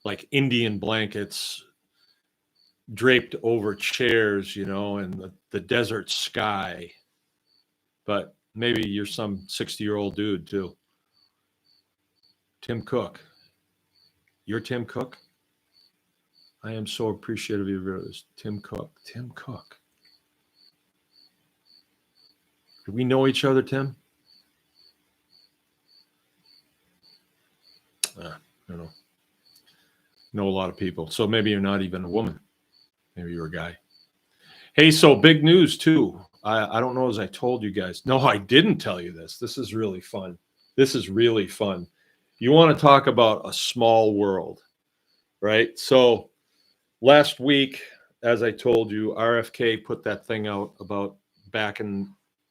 like Indian blankets draped over chairs, you know, and the desert sky. But maybe you're some 60-year-old dude too. Tim Cook. You're Tim Cook? I am so appreciative of yours. Tim Cook. Tim Cook. Do we know each other, Tim? I don't know. Know a lot of people. So maybe you're not even a woman. Maybe you're a guy. Hey, so big news too. I don't know as I told you guys. No, I didn't tell you this. This is really fun. This is really fun. You want to talk about a small world, right? So last week, as I told you, RFK put that thing out about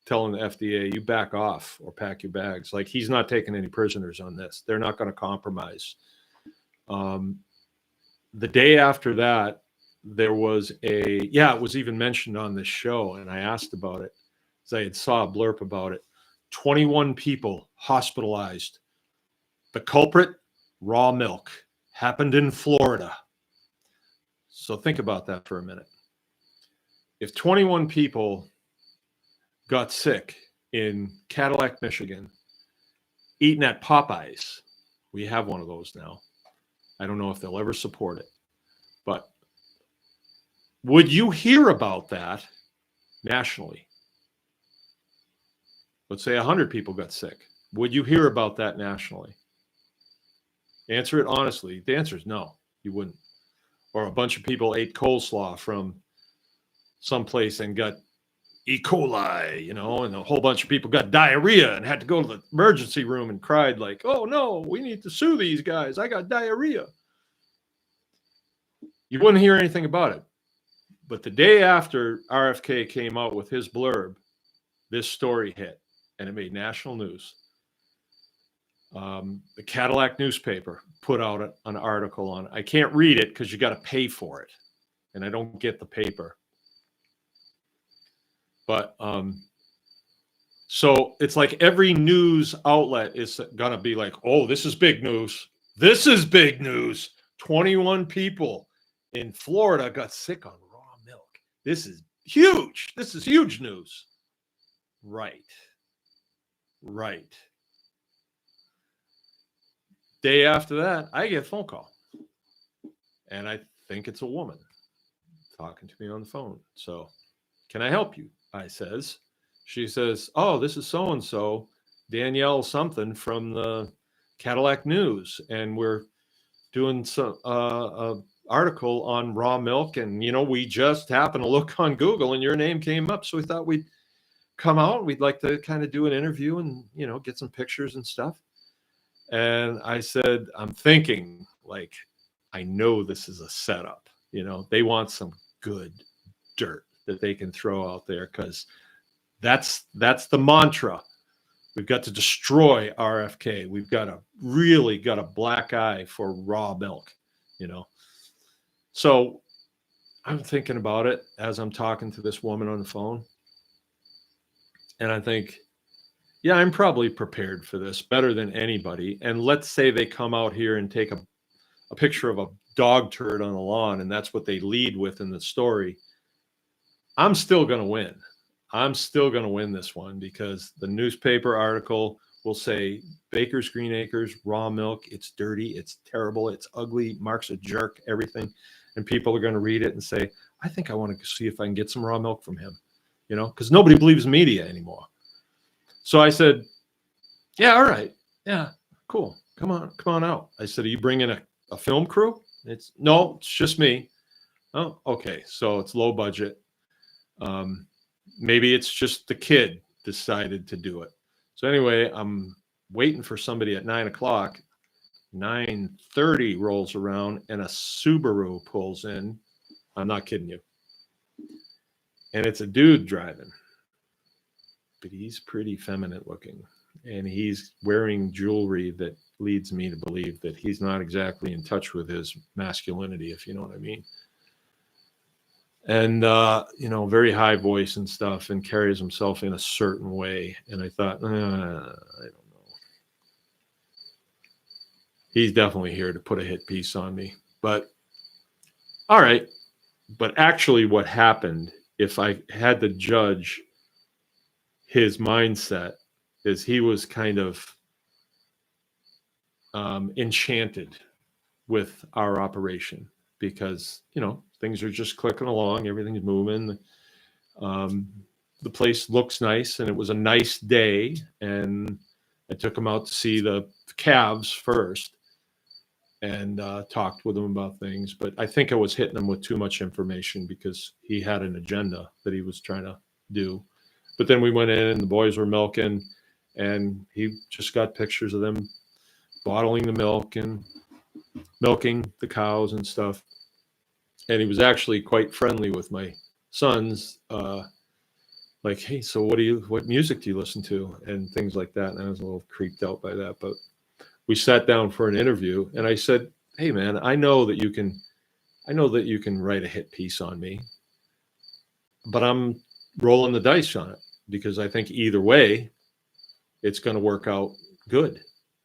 telling the FDA, you back off or pack your bags. Like, he's not taking any prisoners on this. They're not going to compromise. The day after that, there was it was even mentioned on this show, and I asked about it because I had saw a blurb about it. 21 people hospitalized. The culprit, raw milk, happened in Florida. So think about that for a minute. If 21 people got sick in Cadillac, Michigan, eating at Popeyes, we have one of those now. I don't know if they'll ever support it, but would you hear about that nationally? Let's say 100 people got sick. Would you hear about that nationally? Answer it honestly. The answer is no, you wouldn't. Or a bunch of people ate coleslaw from someplace and got E. coli, you know, and a whole bunch of people got diarrhea and had to go to the emergency room and cried like, oh no, we need to sue these guys. I got diarrhea. You wouldn't hear anything about it. But the day after RFK came out with his blurb, this story hit and it made national news. The Cadillac newspaper put out an article on it. I can't read it because you got to pay for it, and I don't get the paper. But so it's like every news outlet is going to be like, oh, this is big news. This is big news. 21 people in Florida got sick on raw milk. This is huge. This is huge news. Right. Right. Day after that, I get a phone call. And I think it's a woman talking to me on the phone. So, can I help you? I says. She says, oh, this is so-and-so, Danielle something from the Cadillac News. And we're doing some article on raw milk. And, you know, we just happened to look on Google and your name came up. So we thought we'd come out. We'd like to kind of do an interview and, you know, get some pictures and stuff. And I said, I'm thinking, like, I know this is a setup. You know, they want some good dirt that they can throw out there because that's the mantra. We've got to destroy RFK. We've got a black eye for raw milk, you know. So I'm thinking about it as I'm talking to this woman on the phone. And I think, yeah, I'm probably prepared for this better than anybody. And let's say they come out here and take a picture of a dog turd on the lawn, and that's what they lead with in the story. I'm still going to win. I'm still going to win this one because the newspaper article will say Baker's Green Acres, raw milk. It's dirty. It's terrible. It's ugly. Mark's a jerk, everything. And people are going to read it and say, I think I want to see if I can get some raw milk from him, you know, because nobody believes media anymore. So I said, yeah, all right. Yeah, cool. Come on out. I said, are you bringing a film crew? No, it's just me. Oh, okay. So it's low budget. Maybe it's just the kid decided to do it. So anyway, I'm waiting for somebody at 9 o'clock. 9:30 rolls around and a Subaru pulls in. I'm not kidding you. and it's a dude driving, but he's pretty feminine looking, and he's wearing jewelry that leads me to believe that he's not exactly in touch with his masculinity, if you know what I mean. And very high voice and stuff, and carries himself in a certain way. And I thought, I don't know. He's definitely here to put a hit piece on me. But all right. But actually what happened, if I had to judge his mindset, is he was kind of enchanted with our operation because, things are just clicking along. Everything's moving. The place looks nice, and it was a nice day. And I took him out to see the calves first and talked with him about things. But I think I was hitting him with too much information because he had an agenda that he was trying to do. But then we went in, and the boys were milking, and he just got pictures of them bottling the milk and milking the cows and stuff. And he was actually quite friendly with my sons, like, hey, so what music do you listen to? And things like that. And I was a little creeped out by that, but we sat down for an interview, and I said, hey man, I know that you can write a hit piece on me, but I'm rolling the dice on it because I think either way, it's going to work out good.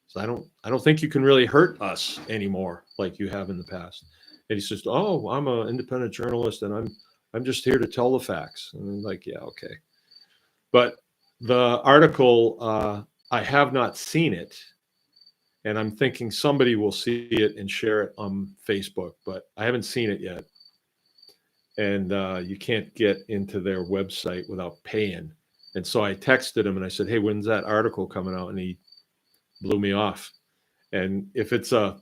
So I don't think you can really hurt us anymore like you have in the past. And he says, oh, I'm an independent journalist, and I'm just here to tell the facts. And I'm like, yeah, okay. But the article, I have not seen it, and I'm thinking somebody will see it and share it on Facebook, but I haven't seen it yet. And you can't get into their website without paying. And so I texted him and I said, hey, when's that article coming out? And he blew me off. And if it's a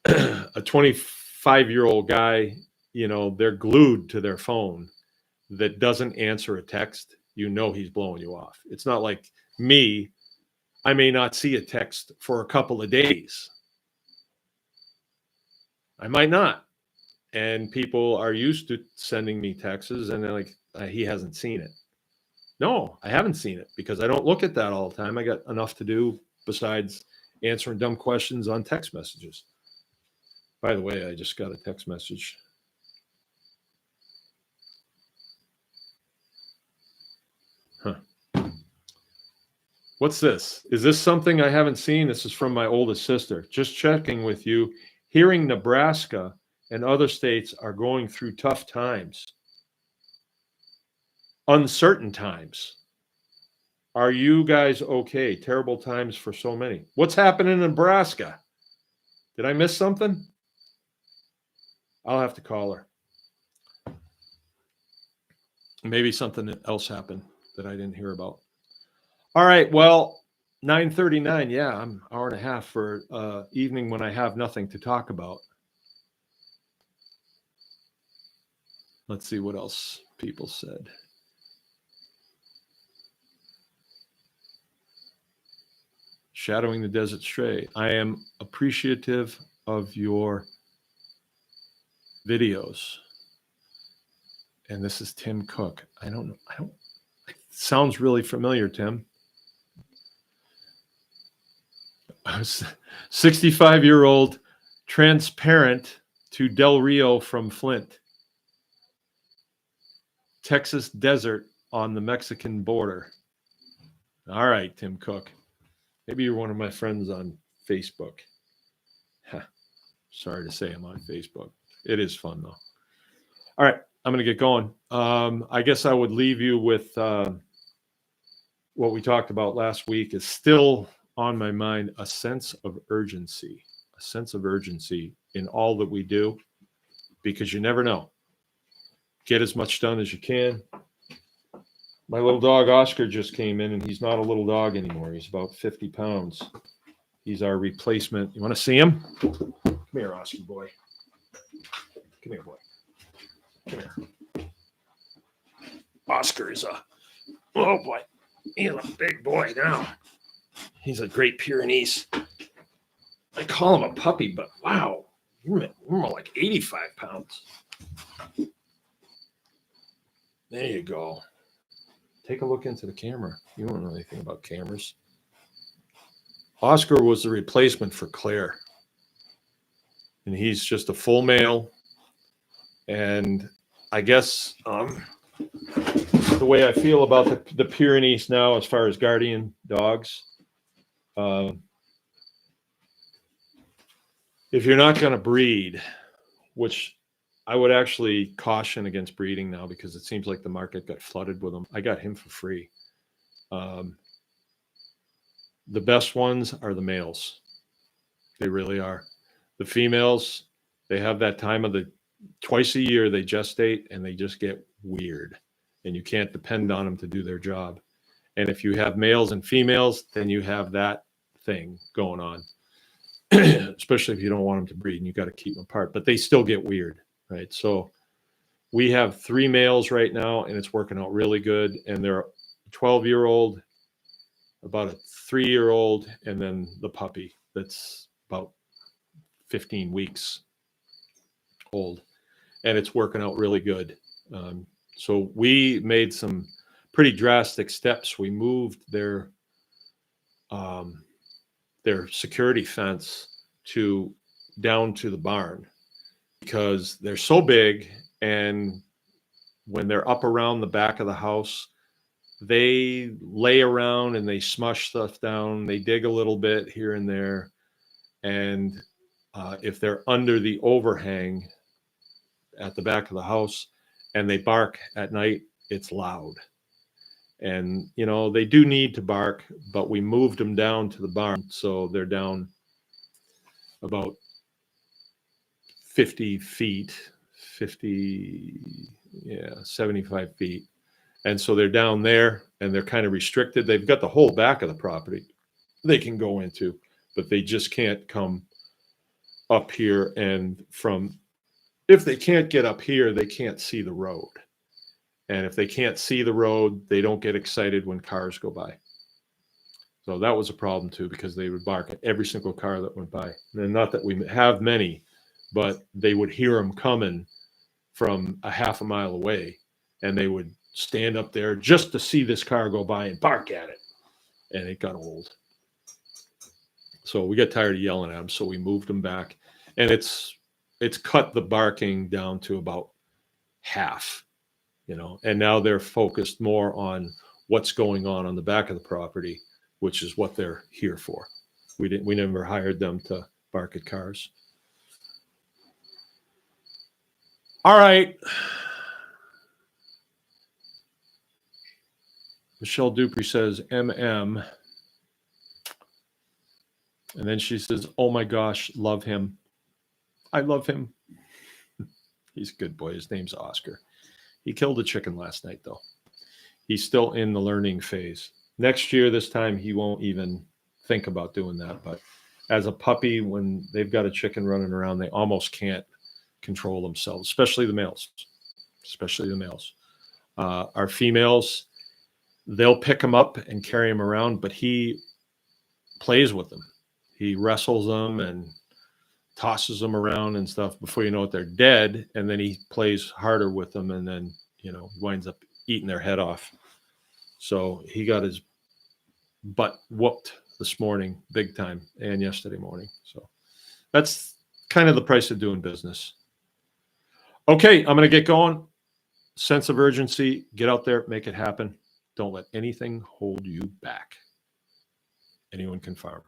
25-year-old guy, they're glued to their phone that doesn't answer a text, he's blowing you off. It's not like me. I may not see a text for a couple of days. I might not. And people are used to sending me texts, and they're like, he hasn't seen it. No, I haven't seen it because I don't look at that all the time. I got enough to do besides answering dumb questions on text messages. By the way, I just got a text message. What's this? Is this something I haven't seen? This is from my oldest sister. Just checking with you. Hearing Nebraska and other states are going through tough times. Uncertain times. Are you guys okay? Terrible times for so many. What's happening in Nebraska? Did I miss something? I'll have to call her. Maybe something else happened that I didn't hear about. All right, well, 9:39. Yeah, I'm an hour and a half for evening when I have nothing to talk about. Let's see what else people said. Shadowing the Desert Stray. I am appreciative of your videos. And this is Tim Cook. I don't know. It sounds really familiar, Tim. 65-year-old transparent to Del Rio from Flint. Texas desert on the Mexican border. All right, Tim Cook. Maybe you're one of my friends on Facebook. Sorry to say I'm on Facebook. It is fun, though. All right, I'm going to get going. I guess I would leave you with what we talked about last week is still on my mind, a sense of urgency in all that we do, because you never know. Get as much done as you can. My little dog, Oscar, just came in, and he's not a little dog anymore. He's about 50 pounds. He's our replacement. You want to see him? Come here, Oscar boy. Come here, boy. Come here. Oscar is oh boy. He's a big boy now. He's a Great Pyrenees. I call him a puppy, but wow, you're more like 85 pounds. There you go. Take a look into the camera. You don't know anything about cameras. Oscar was the replacement for Claire. And he's just a full male. And I guess the way I feel about the Pyrenees now, as far as guardian dogs, if you're not going to breed, which I would actually caution against breeding now because it seems like the market got flooded with them. I got him for free. The best ones are the males. They really are. The females, they have that time of the twice a year they gestate and they just get weird and you can't depend on them to do their job. And if you have males and females, then you have that thing going on, especially if you don't want them to breed and you got to keep them apart, but they still get weird, right? So we have 3 males right now and it's working out really good. And they're a 12-year-old, about a 3-year-old, and then the puppy that's about 15 weeks old, and it's working out really good. So we made some pretty drastic steps. We moved their security fence down to the barn because they're so big, and when they're up around the back of the house, they lay around and they smush stuff down. They dig a little bit here and there, and if they're under the overhang at the back of the house and they bark at night, it's loud. And, you know, they do need to bark, but we moved them down to the barn. So they're down about 50 feet, 75 feet. And so they're down there and they're kind of restricted. They've got the whole back of the property they can go into, but they just can't come up here. And if they can't get up here, they can't see the road. And if they can't see the road, they don't get excited when cars go by. So that was a problem too, because they would bark at every single car that went by. And not that we have many, but they would hear them coming from a half a mile away, and they would stand up there just to see this car go by and bark at it. And it got old. So we got tired of yelling at them, so we moved them back. And it's cut the barking down to about half, you know, and now they're focused more on what's going on the back of the property, which is what they're here for. We never hired them to bark at cars. All right. Michelle Dupree says, MM. And then she says, oh my gosh, love him. I love him. He's a good boy. His name's Oscar. He killed a chicken last night, though. He's still in the learning phase. Next year, this time, he won't even think about doing that. But as a puppy, when they've got a chicken running around, they almost can't control themselves, especially the males. Our females, they'll pick them up and carry them around, but he plays with them. He wrestles them and tosses them around and stuff. Before you know it, they're dead. And then he plays harder with them. And then, you know, winds up eating their head off. So he got his butt whooped this morning, big time, and yesterday morning. So that's kind of the price of doing business. Okay, I'm going to get going. Sense of urgency. Get out there, make it happen. Don't let anything hold you back. Anyone can farm.